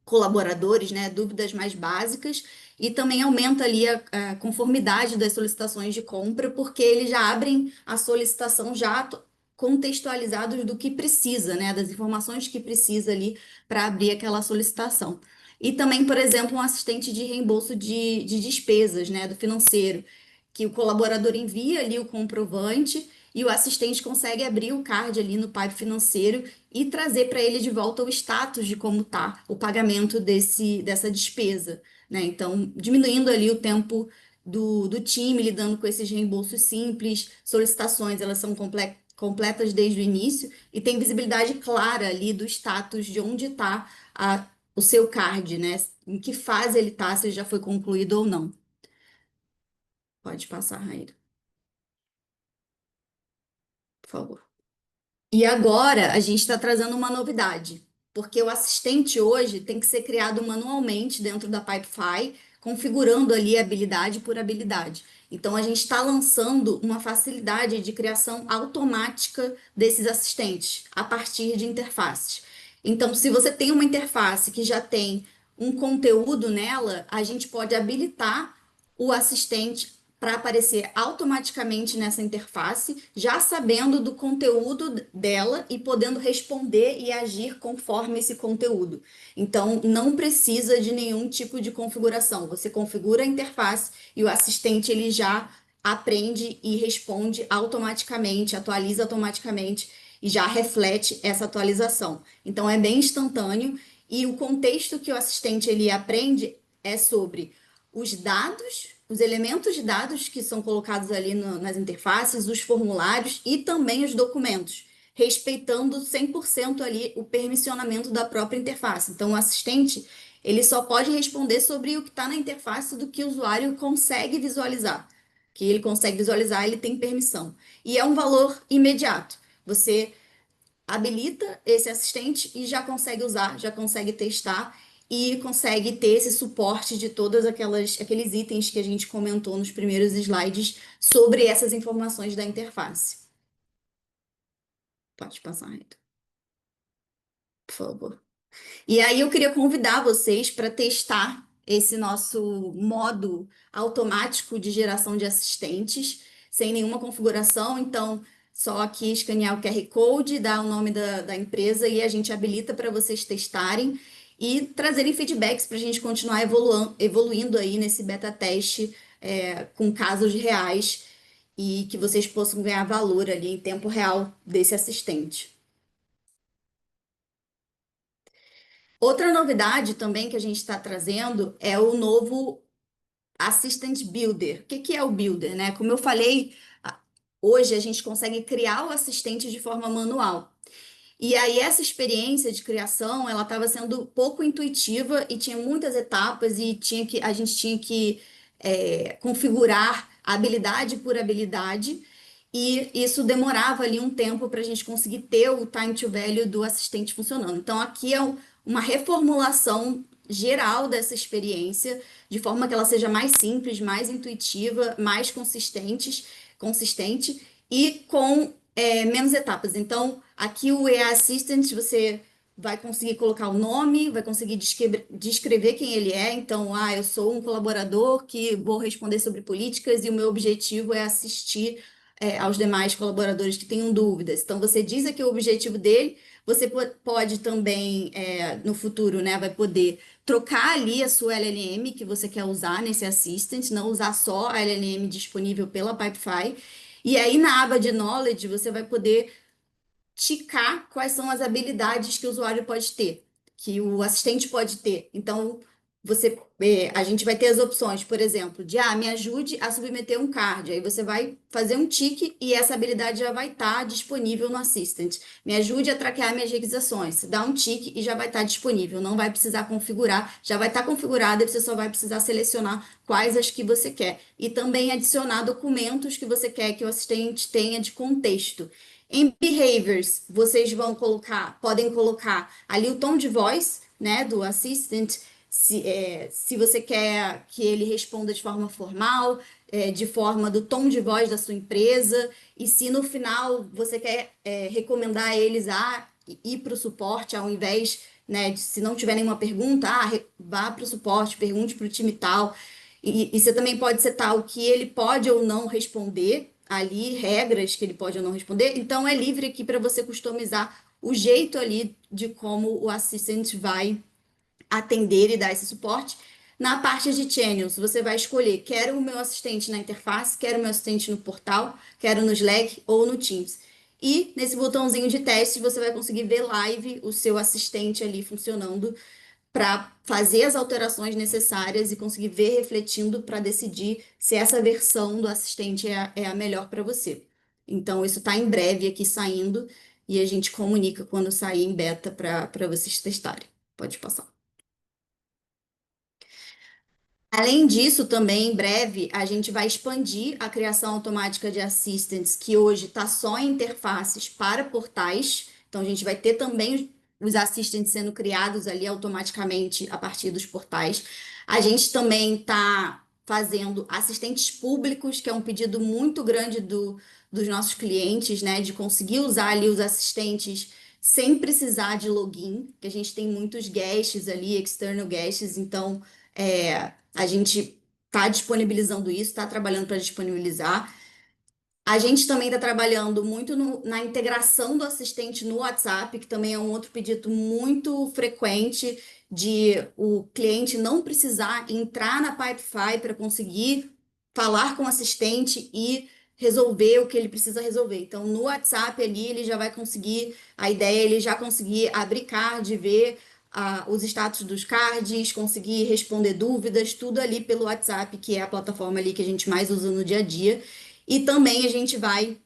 colaboradores, né? Dúvidas mais básicas. E também aumenta ali a conformidade das solicitações de compra, porque eles já abrem a solicitação já contextualizados do que precisa, né? Das informações que precisa ali para abrir aquela solicitação. E também, por exemplo, um assistente de reembolso de despesas, né? Do financeiro, que o colaborador envia ali o comprovante e o assistente consegue abrir o card ali no Pipe financeiro e trazer para ele de volta o status de como está o pagamento dessa despesa, né? Então, diminuindo ali o tempo do time lidando com esses reembolsos simples, solicitações, elas são completas desde o início e tem visibilidade clara ali do status de onde está o seu card, né? Em que fase ele está, se ele já foi concluído ou não. Pode passar, Raíra, por favor. E agora a gente está trazendo uma novidade, porque o assistente hoje tem que ser criado manualmente dentro da Pipefy, configurando ali habilidade por habilidade. Então a gente está lançando uma facilidade de criação automática desses assistentes a partir de interfaces. Então, se você tem uma interface que já tem um conteúdo nela, a gente pode habilitar o assistente para aparecer automaticamente nessa interface, já sabendo do conteúdo dela e podendo responder e agir conforme esse conteúdo. Então, não precisa de nenhum tipo de configuração. Você configura a interface e o assistente ele já aprende e responde automaticamente, atualiza automaticamente e já reflete essa atualização. Então, é bem instantâneo e o contexto que o assistente ele aprende é sobre os dados, os elementos de dados que são colocados ali nas interfaces, os formulários e também os documentos, respeitando 100% ali o permissionamento da própria interface. Então, o assistente, ele só pode responder sobre o que está na interface do que o usuário consegue visualizar. Que ele consegue visualizar, ele tem permissão. E é um valor imediato. Você habilita esse assistente e já consegue usar, já consegue testar e consegue ter esse suporte de todas aqueles itens que a gente comentou nos primeiros slides sobre essas informações da interface. Pode passar, Rita, por favor. E aí eu queria convidar vocês para testar esse nosso modo automático de geração de assistentes, sem nenhuma configuração. Então, só aqui escanear o QR Code, dar o nome da empresa e a gente habilita para vocês testarem e trazerem feedbacks para a gente continuar evoluindo aí nesse beta teste com casos reais e que vocês possam ganhar valor ali em tempo real desse assistente. Outra novidade também que a gente está trazendo é o novo Assistant Builder. O que que é o Builder, né? Como eu falei, hoje a gente consegue criar o assistente de forma manual. E aí essa experiência de criação, ela estava sendo pouco intuitiva e tinha muitas etapas e a gente tinha que configurar habilidade por habilidade e isso demorava ali um tempo para a gente conseguir ter o time to value do assistente funcionando. Então aqui é uma reformulação geral dessa experiência, de forma que ela seja mais simples, mais intuitiva, mais consistente e com menos etapas. Então, aqui o AI Assistant, você vai conseguir colocar o nome, vai conseguir descrever quem ele é. Então, eu sou um colaborador que vou responder sobre políticas e o meu objetivo é assistir aos demais colaboradores que tenham dúvidas. Então, você diz aqui o objetivo dele, você pode também, no futuro, né, vai poder trocar ali a sua LLM que você quer usar nesse Assistant, não usar só a LLM disponível pela Pipefy. E aí, na aba de Knowledge, você vai poder ticar quais são as habilidades que o usuário pode ter, que o assistente pode ter. Então, a gente vai ter as opções, por exemplo, de me ajude a submeter um card. Aí você vai fazer um tique e essa habilidade já vai estar disponível no Assistant. Me ajude a traquear minhas requisições. Você dá um tique e já vai estar disponível. Não vai precisar configurar, já vai estar configurada e você só vai precisar selecionar quais as que você quer. E também adicionar documentos que você quer que o assistente tenha de contexto. Em behaviors, vocês podem colocar ali o tom de voz, né, do assistant, se você quer que ele responda de forma formal, de forma do tom de voz da sua empresa, e se no final você quer recomendar eles a ir para o suporte, ao invés, né, se não tiver nenhuma pergunta, vá para o suporte, pergunte para o time tal. E você também pode setar o que ele pode ou não responder ali, regras que ele pode ou não responder. Então, é livre aqui para você customizar o jeito ali de como o assistente vai atender e dar esse suporte. Na parte de channels, você vai escolher: quero o meu assistente na interface, quero o meu assistente no portal, quero no Slack ou no Teams. E nesse botãozinho de teste, você vai conseguir ver live o seu assistente ali funcionando para fazer as alterações necessárias e conseguir ver refletindo para decidir se essa versão do assistente é a melhor para você. Então, isso está em breve aqui saindo e a gente comunica quando sair em beta para vocês testarem. Pode passar. Além disso, também em breve a gente vai expandir a criação automática de assistants, que hoje está só em interfaces para portais. Então, a gente vai ter também os assistants sendo criados ali automaticamente a partir dos portais. A gente também está fazendo assistentes públicos, que é um pedido muito grande dos nossos clientes, né? De conseguir usar ali os assistentes sem precisar de login, que a gente tem muitos guests ali, external guests, então. A gente está disponibilizando isso, está trabalhando para disponibilizar. A gente também está trabalhando muito na integração do assistente no WhatsApp, que também é um outro pedido muito frequente de o cliente não precisar entrar na Pipefy para conseguir falar com o assistente e resolver o que ele precisa resolver. Então, no WhatsApp ali, ele já vai conseguir, a ideia é ele já conseguir abrir card, ver os status dos cards, conseguir responder dúvidas, tudo ali pelo WhatsApp, que é a plataforma ali que a gente mais usa no dia a dia. E também a gente vai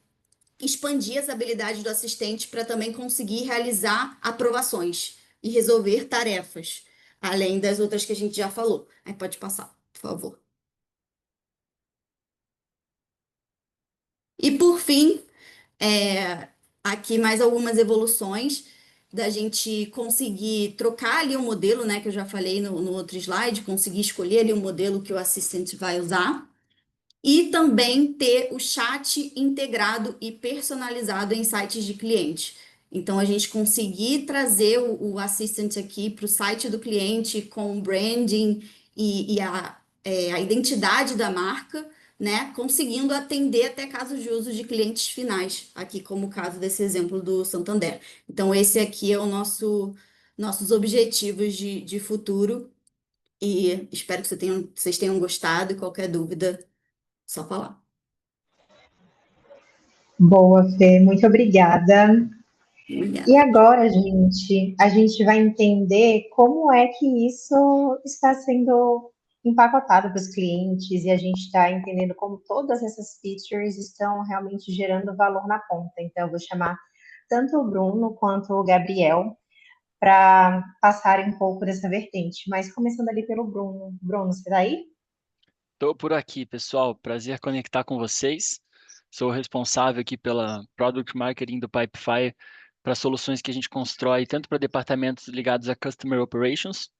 expandir as habilidades do assistente para também conseguir realizar aprovações e resolver tarefas, além das outras que a gente já falou. Aí pode passar, por favor. E por fim, aqui mais algumas evoluções da gente conseguir trocar ali o modelo, né, que eu já falei no outro slide, conseguir escolher ali o modelo que o assistente vai usar. E também ter o chat integrado e personalizado em sites de cliente. Então, a gente conseguir trazer o assistant aqui para o site do cliente com branding e a identidade da marca, né? Conseguindo atender até casos de uso de clientes finais, aqui como o caso desse exemplo do Santander. Então, esse aqui é o nossos objetivos de futuro e espero que vocês tenham gostado e qualquer dúvida, só falar. Boa, Fê, muito obrigada. E Obrigada. agora, gente, a gente vai entender como é que isso está sendo empacotado para os clientes e a gente está entendendo como todas essas features estão realmente gerando valor na ponta. Então, eu vou chamar tanto o Bruno quanto o Gabriel para passarem um pouco dessa vertente. Mas começando ali pelo Bruno. Bruno, você está aí? Estou por aqui, pessoal. Prazer conectar com vocês. Sou o responsável aqui pela Product Marketing do Pipefy para soluções que a gente constrói tanto para departamentos ligados a Customer Operations,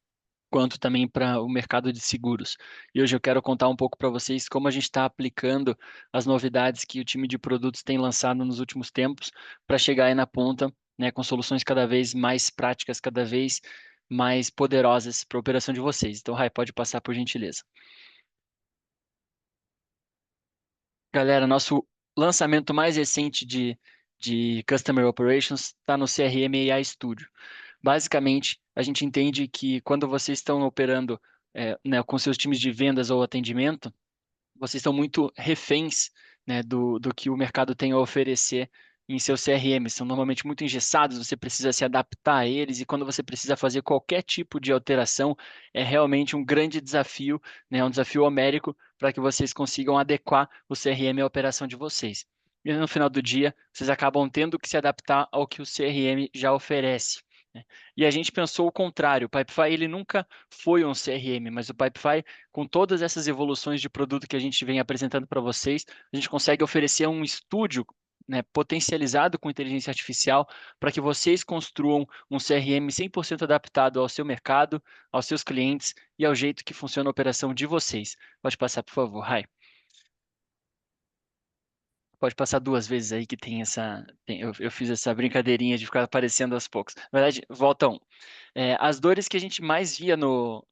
quanto também para o mercado de seguros. E hoje eu quero contar um pouco para vocês como a gente está aplicando as novidades que o time de produtos tem lançado nos últimos tempos para chegar aí na ponta, né, com soluções cada vez mais práticas, cada vez mais poderosas para a operação de vocês. Então, Rai, pode passar por gentileza. Galera, nosso lançamento mais recente de Customer Operations está no CRM AI Studio. Basicamente, a gente entende que quando vocês estão operando né, com seus times de vendas ou atendimento, vocês estão muito reféns, né, do que o mercado tem a oferecer em seu CRM. São normalmente muito engessados, você precisa se adaptar a eles, e quando você precisa fazer qualquer tipo de alteração, é realmente um grande desafio, né, um desafio homérico para que vocês consigam adequar o CRM à operação de vocês. E no final do dia, vocês acabam tendo que se adaptar ao que o CRM já oferece, né? E a gente pensou o contrário. O Pipefy ele nunca foi um CRM, mas o Pipefy, com todas essas evoluções de produto que a gente vem apresentando para vocês, a gente consegue oferecer um estúdio, né, potencializado com inteligência artificial para que vocês construam um CRM 100% adaptado ao seu mercado, aos seus clientes e ao jeito que funciona a operação de vocês. Pode passar, por favor, Rai. Pode passar duas vezes aí que tem essa. Eu fiz essa brincadeirinha de ficar aparecendo aos poucos. Na verdade, volta um. As dores que a gente mais via no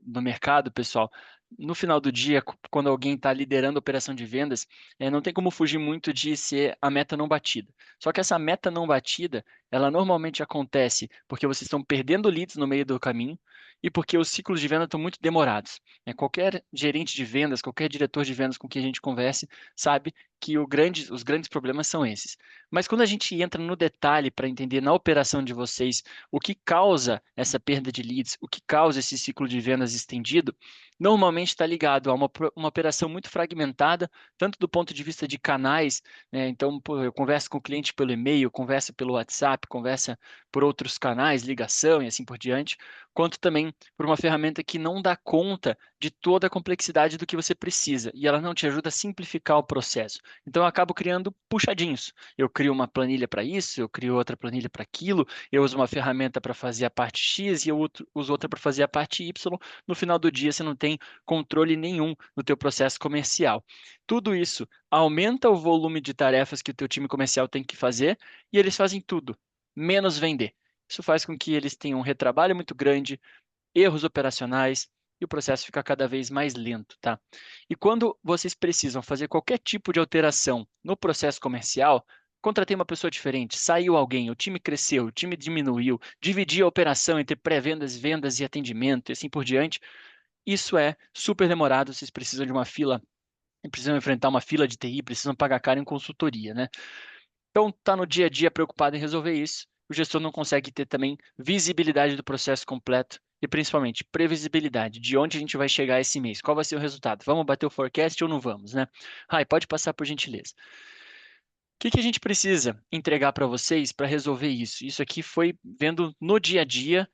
mercado, pessoal, no final do dia, quando alguém está liderando a operação de vendas, não tem como fugir muito de ser a meta não batida. Só que essa meta não batida, ela normalmente acontece porque vocês estão perdendo leads no meio do caminho e porque os ciclos de venda estão muito demorados, né? Qualquer gerente de vendas, qualquer diretor de vendas com quem a gente converse, sabe que os grandes problemas são esses. Mas quando a gente entra no detalhe para entender na operação de vocês o que causa essa perda de leads, o que causa esse ciclo de vendas estendido, normalmente está ligado a uma operação muito fragmentada, tanto do ponto de vista de canais, né? Então, pô, eu converso com o cliente pelo e-mail, converso pelo WhatsApp, conversa por outros canais, ligação e assim por diante, quanto também por uma ferramenta que não dá conta de toda a complexidade do que você precisa e ela não te ajuda a simplificar o processo. Então, eu acabo criando puxadinhos. Eu crio uma planilha para isso, eu crio outra planilha para aquilo, eu uso uma ferramenta para fazer a parte X e eu uso outra para fazer a parte Y. No final do dia, você não tem controle nenhum no teu processo comercial. Tudo isso aumenta o volume de tarefas que o teu time comercial tem que fazer e eles fazem tudo, menos vender. Isso faz com que eles tenham um retrabalho muito grande, erros operacionais, e o processo fica cada vez mais lento, tá? E quando vocês precisam fazer qualquer tipo de alteração no processo comercial, contratei uma pessoa diferente, saiu alguém, o time cresceu, o time diminuiu, dividir a operação entre pré-vendas, vendas e atendimento e assim por diante, isso é super demorado, vocês precisam de uma fila, precisam enfrentar uma fila de TI, precisam pagar caro em consultoria, né? Então, está no dia a dia preocupado em resolver isso, o gestor não consegue ter também visibilidade do processo completo e, principalmente, previsibilidade de onde a gente vai chegar esse mês, qual vai ser o resultado, vamos bater o forecast ou não vamos, né? Rai, pode passar por gentileza. O que a gente precisa entregar para vocês para resolver isso? Isso aqui foi vendo no dia a dia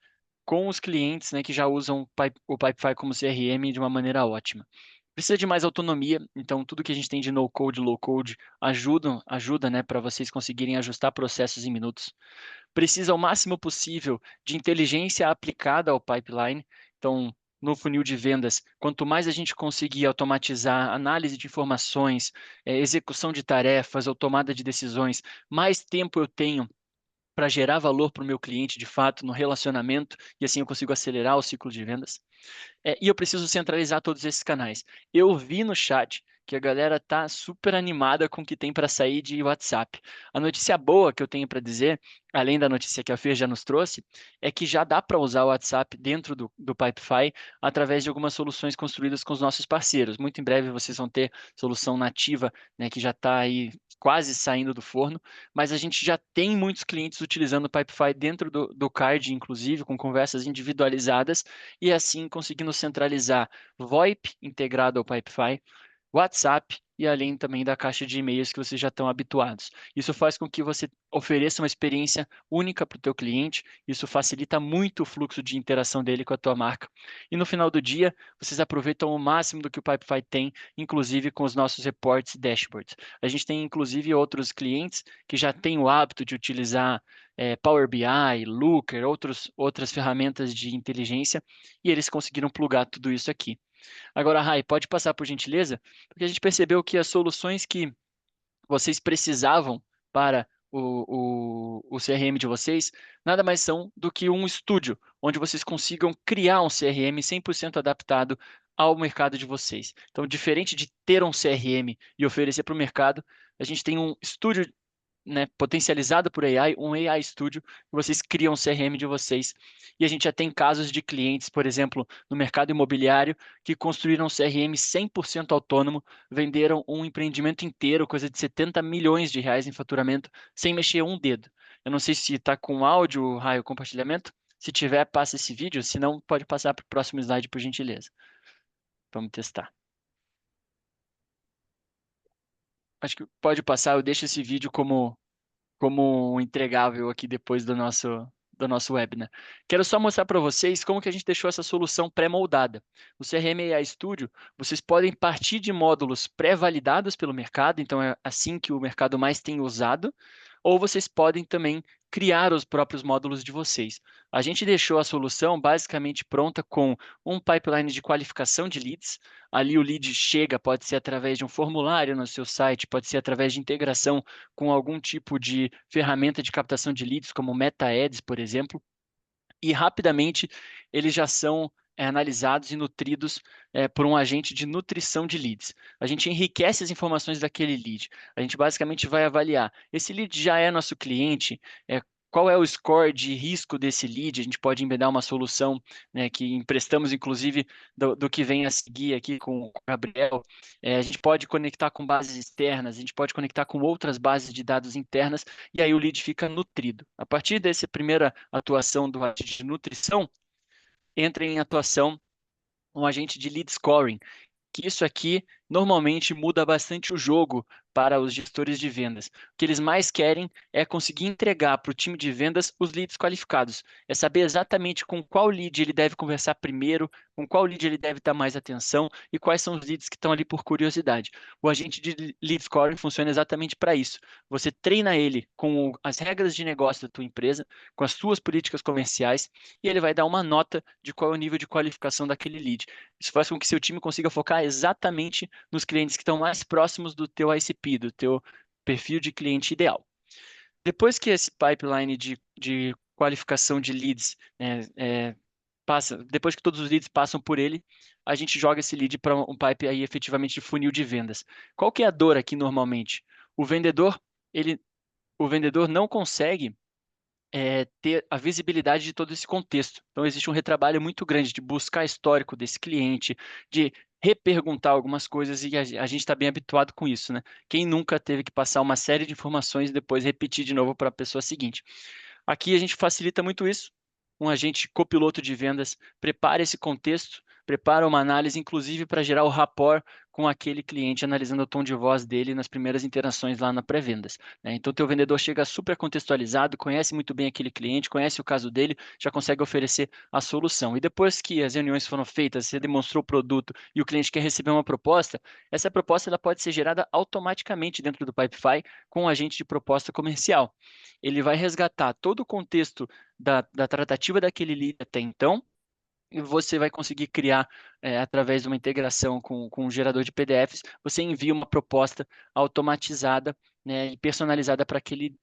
com os clientes, né, que já usam o Pipefy como CRM de uma maneira ótima. Precisa de mais autonomia, então tudo que a gente tem de no-code, low-code ajuda, né, para vocês conseguirem ajustar processos em minutos. Precisa o máximo possível de inteligência aplicada ao pipeline, então no funil de vendas, quanto mais a gente conseguir automatizar análise de informações, execução de tarefas ou tomada de decisões, mais tempo eu tenho para gerar valor para o meu cliente de fato no relacionamento e assim eu consigo acelerar o ciclo de vendas. E eu preciso centralizar todos esses canais. Eu vi no chat que a galera tá super animada com o que tem para sair de WhatsApp. A notícia boa que eu tenho para dizer, além da notícia que a Fer já nos trouxe, é que já dá para usar o WhatsApp dentro do Pipefy através de algumas soluções construídas com os nossos parceiros. Muito em breve vocês vão ter solução nativa, né, que já está aí quase saindo do forno, mas a gente já tem muitos clientes utilizando o Pipefy dentro do card, inclusive, com conversas individualizadas, e assim conseguindo centralizar VoIP integrado ao Pipefy, WhatsApp e além também da caixa de e-mails que vocês já estão habituados. Isso faz com que você ofereça uma experiência única para o teu cliente, isso facilita muito o fluxo de interação dele com a tua marca. E no final do dia, vocês aproveitam o máximo do que o Pipefy tem, inclusive com os nossos reports e dashboards. A gente tem inclusive outros clientes que já têm o hábito de utilizar Power BI, Looker, outras ferramentas de inteligência, e eles conseguiram plugar tudo isso aqui. Agora, Rai, pode passar por gentileza? Porque a gente percebeu que as soluções que vocês precisavam para o CRM de vocês nada mais são do que um estúdio, onde vocês consigam criar um CRM 100% adaptado ao mercado de vocês. Então, diferente de ter um CRM e oferecer para o mercado, a gente tem um estúdio, né, potencializado por AI, um AI Studio, que vocês criam o CRM de vocês. E a gente já tem casos de clientes, por exemplo, no mercado imobiliário, que construíram um CRM 100% autônomo, venderam um empreendimento inteiro, coisa de 70 milhões de reais em faturamento, sem mexer um dedo. Eu não sei se está com áudio, Raio, compartilhamento. Se tiver, passa esse vídeo, se não, pode passar para o próximo slide, por gentileza. Vamos testar. Acho que pode passar, eu deixo esse vídeo como um entregável aqui depois do nosso webinar. Quero só mostrar para vocês como que a gente deixou essa solução pré-moldada. No CRM AI Studio, vocês podem partir de módulos pré-validados pelo mercado, então é assim que o mercado mais tem usado, ou vocês podem também criar os próprios módulos de vocês. A gente deixou a solução basicamente pronta com um pipeline de qualificação de leads. Ali o lead chega, pode ser através de um formulário no seu site, pode ser através de integração com algum tipo de ferramenta de captação de leads, como Meta Ads, por exemplo, e rapidamente eles já são analisados e nutridos por um agente de nutrição de leads. A gente enriquece as informações daquele lead. A gente basicamente vai avaliar, esse lead já é nosso cliente, qual é o score de risco desse lead? A gente pode embedar uma solução, né, que emprestamos, inclusive, do que vem a seguir aqui com o Gabriel. A gente pode conectar com bases externas, a gente pode conectar com outras bases de dados internas, e aí o lead fica nutrido. A partir dessa primeira atuação do agente de nutrição, entra em atuação um agente de lead scoring, que isso aqui normalmente muda bastante o jogo para os gestores de vendas. O que eles mais querem é conseguir entregar para o time de vendas os leads qualificados. É saber exatamente com qual lead ele deve conversar primeiro, com qual lead ele deve dar mais atenção e quais são os leads que estão ali por curiosidade. O agente de lead scoring funciona exatamente para isso. Você treina ele com as regras de negócio da tua empresa, com as suas políticas comerciais, e ele vai dar uma nota de qual é o nível de qualificação daquele lead. Isso faz com que seu time consiga focar exatamente nos clientes que estão mais próximos do teu ICP, do teu perfil de cliente ideal. Depois que esse pipeline de qualificação de leads passa, depois que todos os leads passam por ele, a gente joga esse lead para um pipe aí efetivamente de funil de vendas. Qual que é a dor aqui normalmente? O vendedor não consegue ter a visibilidade de todo esse contexto. Então, existe um retrabalho muito grande de buscar histórico desse cliente, de reperguntar algumas coisas, e a gente está bem habituado com isso, né? Quem nunca teve que passar uma série de informações e depois repetir de novo para a pessoa seguinte? Aqui a gente facilita muito isso. Um agente copiloto de vendas prepara esse contexto, prepara uma análise, inclusive, para gerar o rapport com aquele cliente, analisando o tom de voz dele nas primeiras interações lá na pré-vendas, né? Então, teu vendedor chega super contextualizado, conhece muito bem aquele cliente, conhece o caso dele, já consegue oferecer a solução. E depois que as reuniões foram feitas, você demonstrou o produto e o cliente quer receber uma proposta, essa proposta ela pode ser gerada automaticamente dentro do Pipefy com um agente de proposta comercial. Ele vai resgatar todo o contexto da tratativa daquele lead até então, e você vai conseguir criar, através de uma integração com um gerador de PDFs, você envia uma proposta automatizada, né, e personalizada para aquele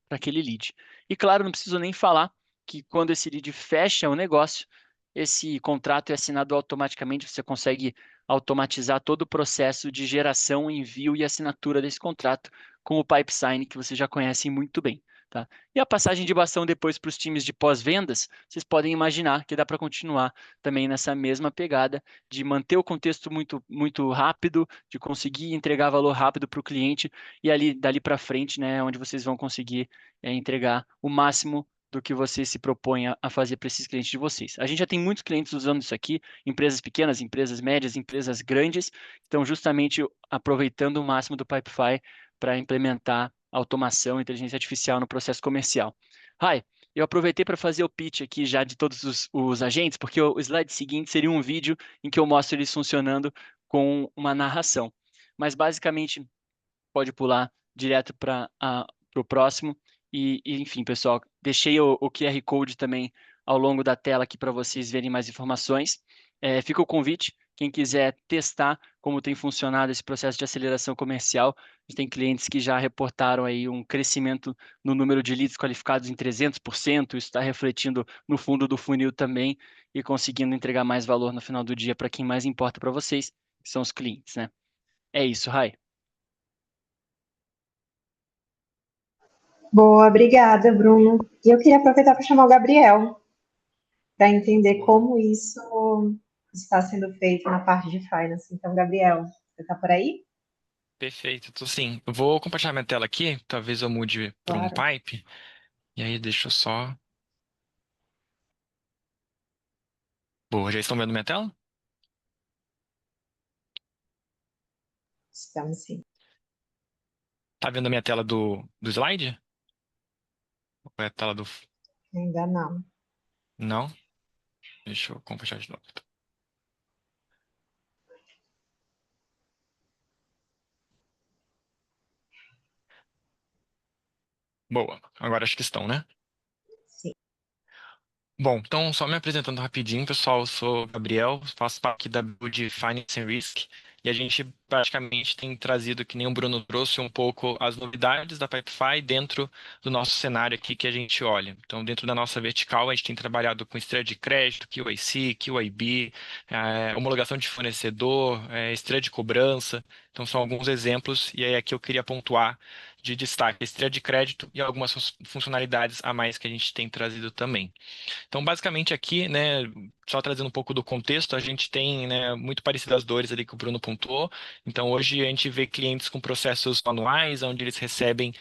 lead. E claro, não preciso nem falar que quando esse lead fecha o negócio, esse contrato é assinado automaticamente, você consegue automatizar todo o processo de geração, envio e assinatura desse contrato com o PipeSign, que vocês já conhecem muito bem. Tá? E a passagem de bastão depois para os times de pós-vendas, vocês podem imaginar que dá para continuar também nessa mesma pegada de manter o contexto muito, muito rápido, de conseguir entregar valor rápido para o cliente e ali dali para frente, né, onde vocês vão conseguir entregar o máximo do que você se propõe a fazer para esses clientes de vocês. A gente já tem muitos clientes usando isso aqui, empresas pequenas, empresas médias, empresas grandes, estão justamente aproveitando o máximo do Pipefy para implementar automação, inteligência artificial no processo comercial. Hi, eu aproveitei para fazer o pitch aqui já de todos os agentes, porque o slide seguinte seria um vídeo em que eu mostro eles funcionando com uma narração. Mas basicamente pode pular direto para o próximo. Enfim, pessoal, deixei o QR Code também ao longo da tela aqui para vocês verem mais informações. Fica o convite, quem quiser testar como tem funcionado esse processo de aceleração comercial. A gente tem clientes que já reportaram aí um crescimento no número de leads qualificados em 300%, isso está refletindo no fundo do funil também e conseguindo entregar mais valor no final do dia para quem mais importa para vocês, que são os clientes, né? É isso, Rai. Boa, obrigada, Bruno. E eu queria aproveitar para chamar o Gabriel, para entender Boa. como isso está sendo feito na parte de finance. Então, Gabriel, você está por aí? Perfeito, tô sim. Eu vou compartilhar minha tela aqui, talvez eu mude para um Claro. pipe. E aí, deixa eu só. Boa, já estão vendo minha tela? Estamos sim. Tá vendo a minha tela do slide? Ou é a tela do. Ainda não. Não? Deixa eu compartilhar de novo. Boa, agora acho que estão, né? Sim. Bom, então só me apresentando rapidinho, pessoal, eu sou o Gabriel, faço parte da build Finance and Risk e a gente praticamente tem trazido, que nem o Bruno trouxe, um pouco as novidades da Pipefy dentro do nosso cenário aqui que a gente olha. Então, dentro da nossa vertical, a gente tem trabalhado com estrela de crédito, QAC, QIB, homologação de fornecedor, estrela de cobrança. Então, são alguns exemplos e aí aqui eu queria pontuar de destaque a estrela de crédito e algumas funcionalidades a mais que a gente tem trazido também. Então, basicamente aqui, né, só trazendo um pouco do contexto, a gente tem, né, muito parecidas as dores ali que o Bruno pontuou. Então, hoje a gente vê clientes com processos manuais, onde eles recebem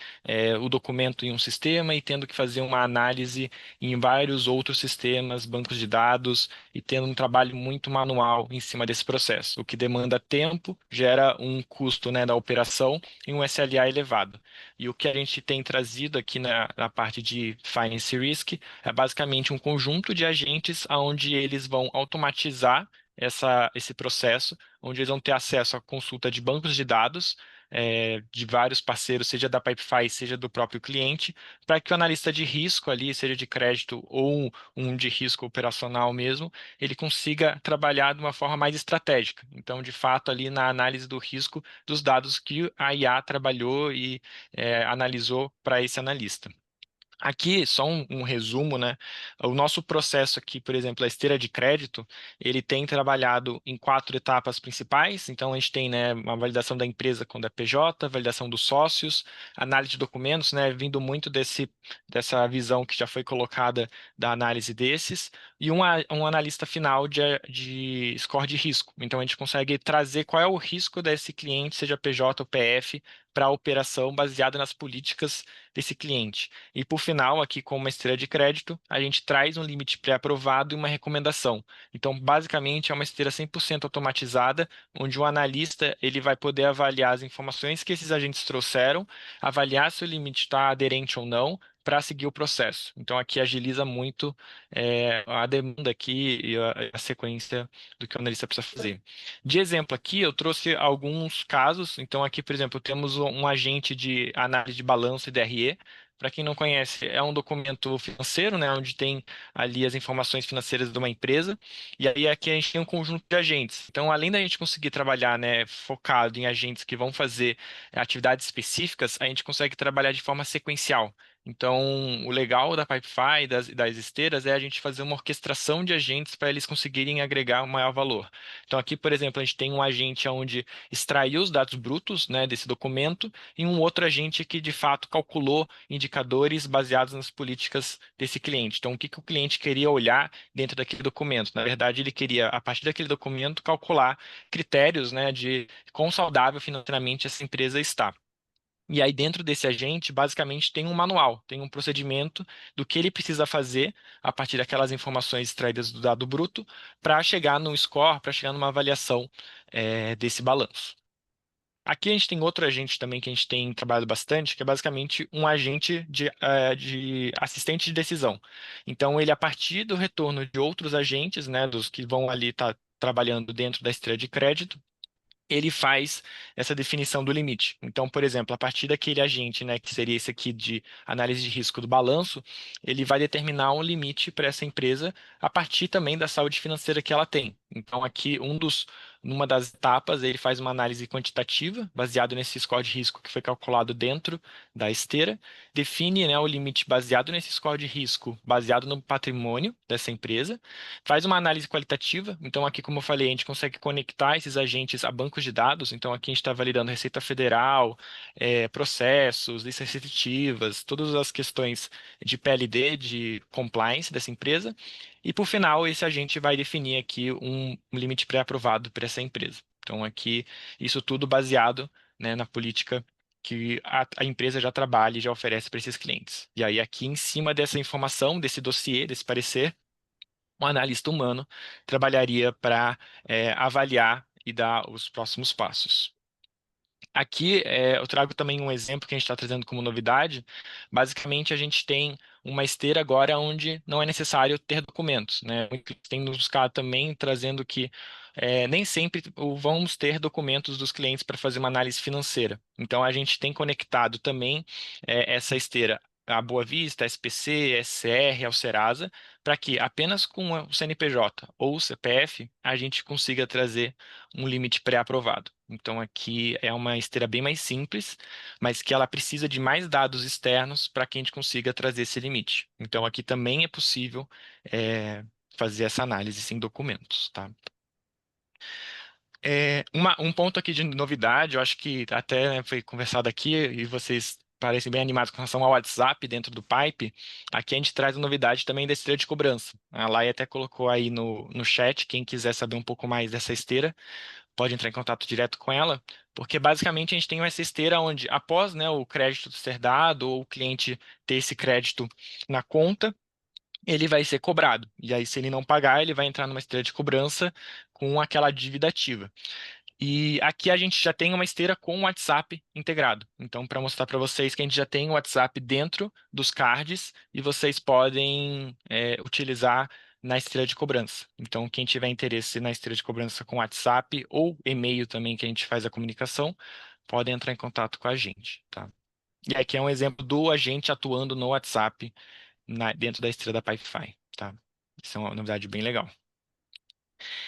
o documento em um sistema e tendo que fazer uma análise em vários outros sistemas, bancos de dados, e tendo um trabalho muito manual em cima desse processo, o que demanda tempo, gera um custo, né, da operação e um SLA elevado. E o que a gente tem trazido aqui na parte de Finance Risk é basicamente um conjunto de agentes onde eles vão automatizar esse processo, onde eles vão ter acesso à consulta de bancos de dados de vários parceiros, seja da Pipefy, seja do próprio cliente, para que o analista de risco ali, seja de crédito ou um de risco operacional mesmo, ele consiga trabalhar de uma forma mais estratégica. Então, de fato, ali na análise do risco dos dados que a IA trabalhou e analisou para esse analista. Aqui, só um resumo, né? O nosso processo aqui, por exemplo, a esteira de crédito, ele tem trabalhado em 4 etapas principais. Então, a gente tem, né, uma validação da empresa quando é PJ, validação dos sócios, análise de documentos, né, vindo muito dessa visão que já foi colocada da análise desses, e um analista final de score de risco. Então, a gente consegue trazer qual é o risco desse cliente, seja PJ ou PF, para a operação baseada nas políticas desse cliente. E por final, aqui com uma estrela de crédito, a gente traz um limite pré-aprovado e uma recomendação. Então, basicamente, é uma esteira 100% automatizada, onde o analista ele vai poder avaliar as informações que esses agentes trouxeram, avaliar se o limite está aderente ou não, para seguir o processo. Então, aqui agiliza muito a demanda aqui e a sequência do que o analista precisa fazer. De exemplo aqui, eu trouxe alguns casos. Então, aqui, por exemplo, temos um agente de análise de balanço e DRE. Para quem não conhece, é um documento financeiro, né, onde tem ali as informações financeiras de uma empresa. E aí aqui a gente tem um conjunto de agentes. Então, além da gente conseguir trabalhar, né, focado em agentes que vão fazer atividades específicas, a gente consegue trabalhar de forma sequencial. Então, o legal da Pipefy e das esteiras é a gente fazer uma orquestração de agentes para eles conseguirem agregar um maior valor. Então, aqui, por exemplo, a gente tem um agente onde extraiu os dados brutos, né, desse documento e um outro agente que, de fato, calculou indicadores baseados nas políticas desse cliente. Então, o que que o cliente queria olhar dentro daquele documento? Na verdade, ele queria, a partir daquele documento, calcular critérios, né, de quão saudável financeiramente essa empresa está. E aí, dentro desse agente, basicamente tem um manual, tem um procedimento do que ele precisa fazer a partir daquelas informações extraídas do dado bruto para chegar no score, para chegar numa avaliação desse balanço. Aqui a gente tem outro agente também que a gente tem trabalhado bastante, que é basicamente um agente de assistente de decisão. Então, ele, a partir do retorno de outros agentes, né, dos que vão ali estar trabalhando dentro da esteira de crédito, ele faz essa definição do limite. Então, por exemplo, a partir daquele agente, né, que seria esse aqui de análise de risco do balanço, ele vai determinar um limite para essa empresa a partir também da saúde financeira que ela tem. Então, aqui, numa das etapas, ele faz uma análise quantitativa, baseado nesse score de risco que foi calculado dentro da esteira, define, né, o limite baseado nesse score de risco, baseado no patrimônio dessa empresa, faz uma análise qualitativa. Então, aqui, como eu falei, a gente consegue conectar esses agentes a bancos de dados. Então, aqui a gente está validando Receita Federal, processos, listas restritivas, todas as questões de PLD, de compliance dessa empresa. E, por final, esse agente vai definir aqui um limite pré-aprovado para essa empresa. Então, aqui, isso tudo baseado, né, na política que a empresa já trabalha e já oferece para esses clientes. E aí, aqui, em cima dessa informação, desse dossiê, desse parecer, um analista humano trabalharia para avaliar e dar os próximos passos. Aqui eu trago também um exemplo que a gente está trazendo como novidade. Basicamente, a gente tem uma esteira agora onde não é necessário ter documentos, né? Tem nos buscado também trazendo que nem sempre vamos ter documentos dos clientes para fazer uma análise financeira. Então, a gente tem conectado também essa esteira a Boa Vista, SPC, SCR, ao Serasa, para que apenas com o CNPJ ou o CPF a gente consiga trazer um limite pré-aprovado. Então, aqui é uma esteira bem mais simples, mas que ela precisa de mais dados externos para que a gente consiga trazer esse limite. Então, aqui também é possível fazer essa análise sem documentos, tá? Um ponto aqui de novidade, eu acho que até né, foi conversado aqui e vocês parecem bem animados com relação ao WhatsApp dentro do Pipe. Aqui a gente traz a novidade também da esteira de cobrança. A Lai até colocou aí no chat, quem quiser saber um pouco mais dessa esteira, pode entrar em contato direto com ela, porque basicamente a gente tem essa esteira onde, após né, o crédito ser dado ou o cliente ter esse crédito na conta, ele vai ser cobrado. E aí, se ele não pagar, ele vai entrar numa esteira de cobrança com aquela dívida ativa. E aqui a gente já tem uma esteira com o WhatsApp integrado. Então, para mostrar para vocês que a gente já tem o WhatsApp dentro dos cards e vocês podem utilizar na esteira de cobrança. Então, quem tiver interesse na esteira de cobrança com WhatsApp ou e-mail também que a gente faz a comunicação, pode entrar em contato com a gente, tá? E aqui é um exemplo do agente atuando no WhatsApp dentro da esteira da Pipefy, tá? Isso é uma novidade bem legal.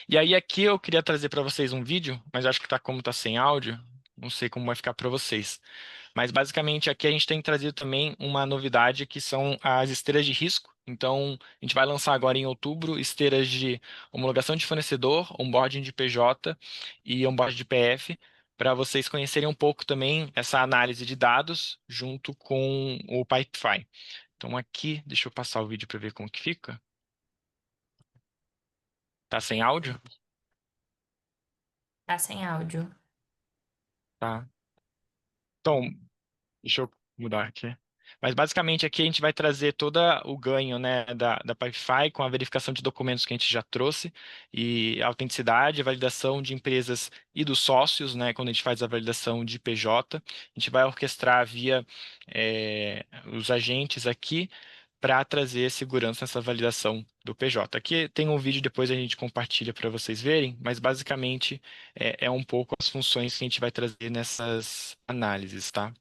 E aí aqui eu queria trazer para vocês um vídeo, mas acho que como tá sem áudio, não sei como vai ficar para vocês. Mas basicamente aqui a gente tem trazido também uma novidade que são as esteiras de risco. Então, a gente vai lançar agora em outubro esteiras de homologação de fornecedor, onboarding de PJ e onboarding de PF, para vocês conhecerem um pouco também essa análise de dados junto com o Pipefy. Então aqui, deixa eu passar o vídeo para ver como que fica. Tá sem áudio? Tá sem áudio. Tá. Então, deixa eu mudar aqui. Mas basicamente aqui a gente vai trazer todo o ganho né, da Pipefy com a verificação de documentos que a gente já trouxe e a autenticidade, a validação de empresas e dos sócios, né, quando a gente faz a validação de PJ. A gente vai orquestrar via os agentes aqui para trazer segurança nessa validação do PJ. Aqui tem um vídeo, depois a gente compartilha para vocês verem, mas basicamente é um pouco as funções que a gente vai trazer nessas análises, tá?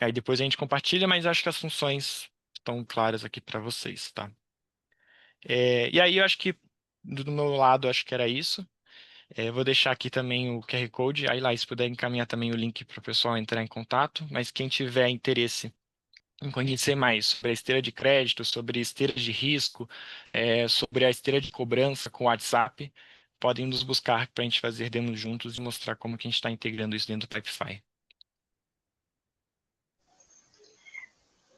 Aí depois a gente compartilha, mas acho que as funções estão claras aqui para vocês, tá? E aí eu acho que do meu lado acho que era isso. Vou deixar aqui também o QR Code, aí lá, se puder encaminhar também o link para o pessoal entrar em contato, mas quem tiver interesse em conhecer mais sobre a esteira de crédito, sobre esteira de risco, sobre a esteira de cobrança com o WhatsApp, podem nos buscar para a gente fazer demos juntos e mostrar como que a gente está integrando isso dentro do Pipefy.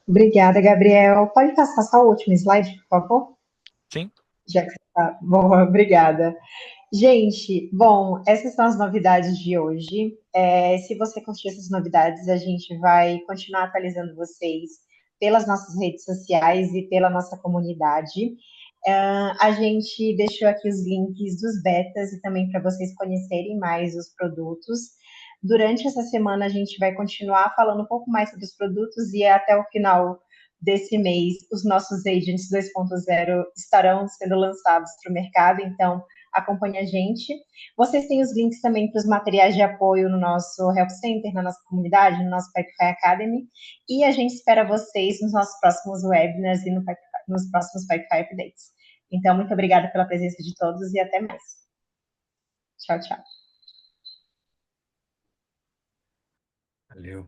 Obrigada, Gabriel. Pode passar só o último slide, por favor? Sim? Já que você está. Bom, obrigada. Gente, bom, essas são as novidades de hoje. Se você curtir essas novidades, a gente vai continuar atualizando vocês pelas nossas redes sociais e pela nossa comunidade. A gente deixou aqui os links dos betas e também para vocês conhecerem mais os produtos. Durante essa semana, a gente vai continuar falando um pouco mais sobre os produtos e até o final desse mês, os nossos agents 2.0 estarão sendo lançados para o mercado, então acompanhe a gente. Vocês têm os links também para os materiais de apoio no nosso Help Center, na nossa comunidade, no nosso Pipefy Academy, e a gente espera vocês nos nossos próximos webinars e nos próximos Pipefy Updates. Então, muito obrigada pela presença de todos e até mais. Tchau, tchau. Valeu.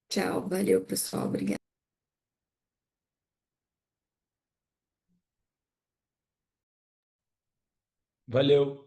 Tchau, valeu, pessoal. Obrigada. Valeu.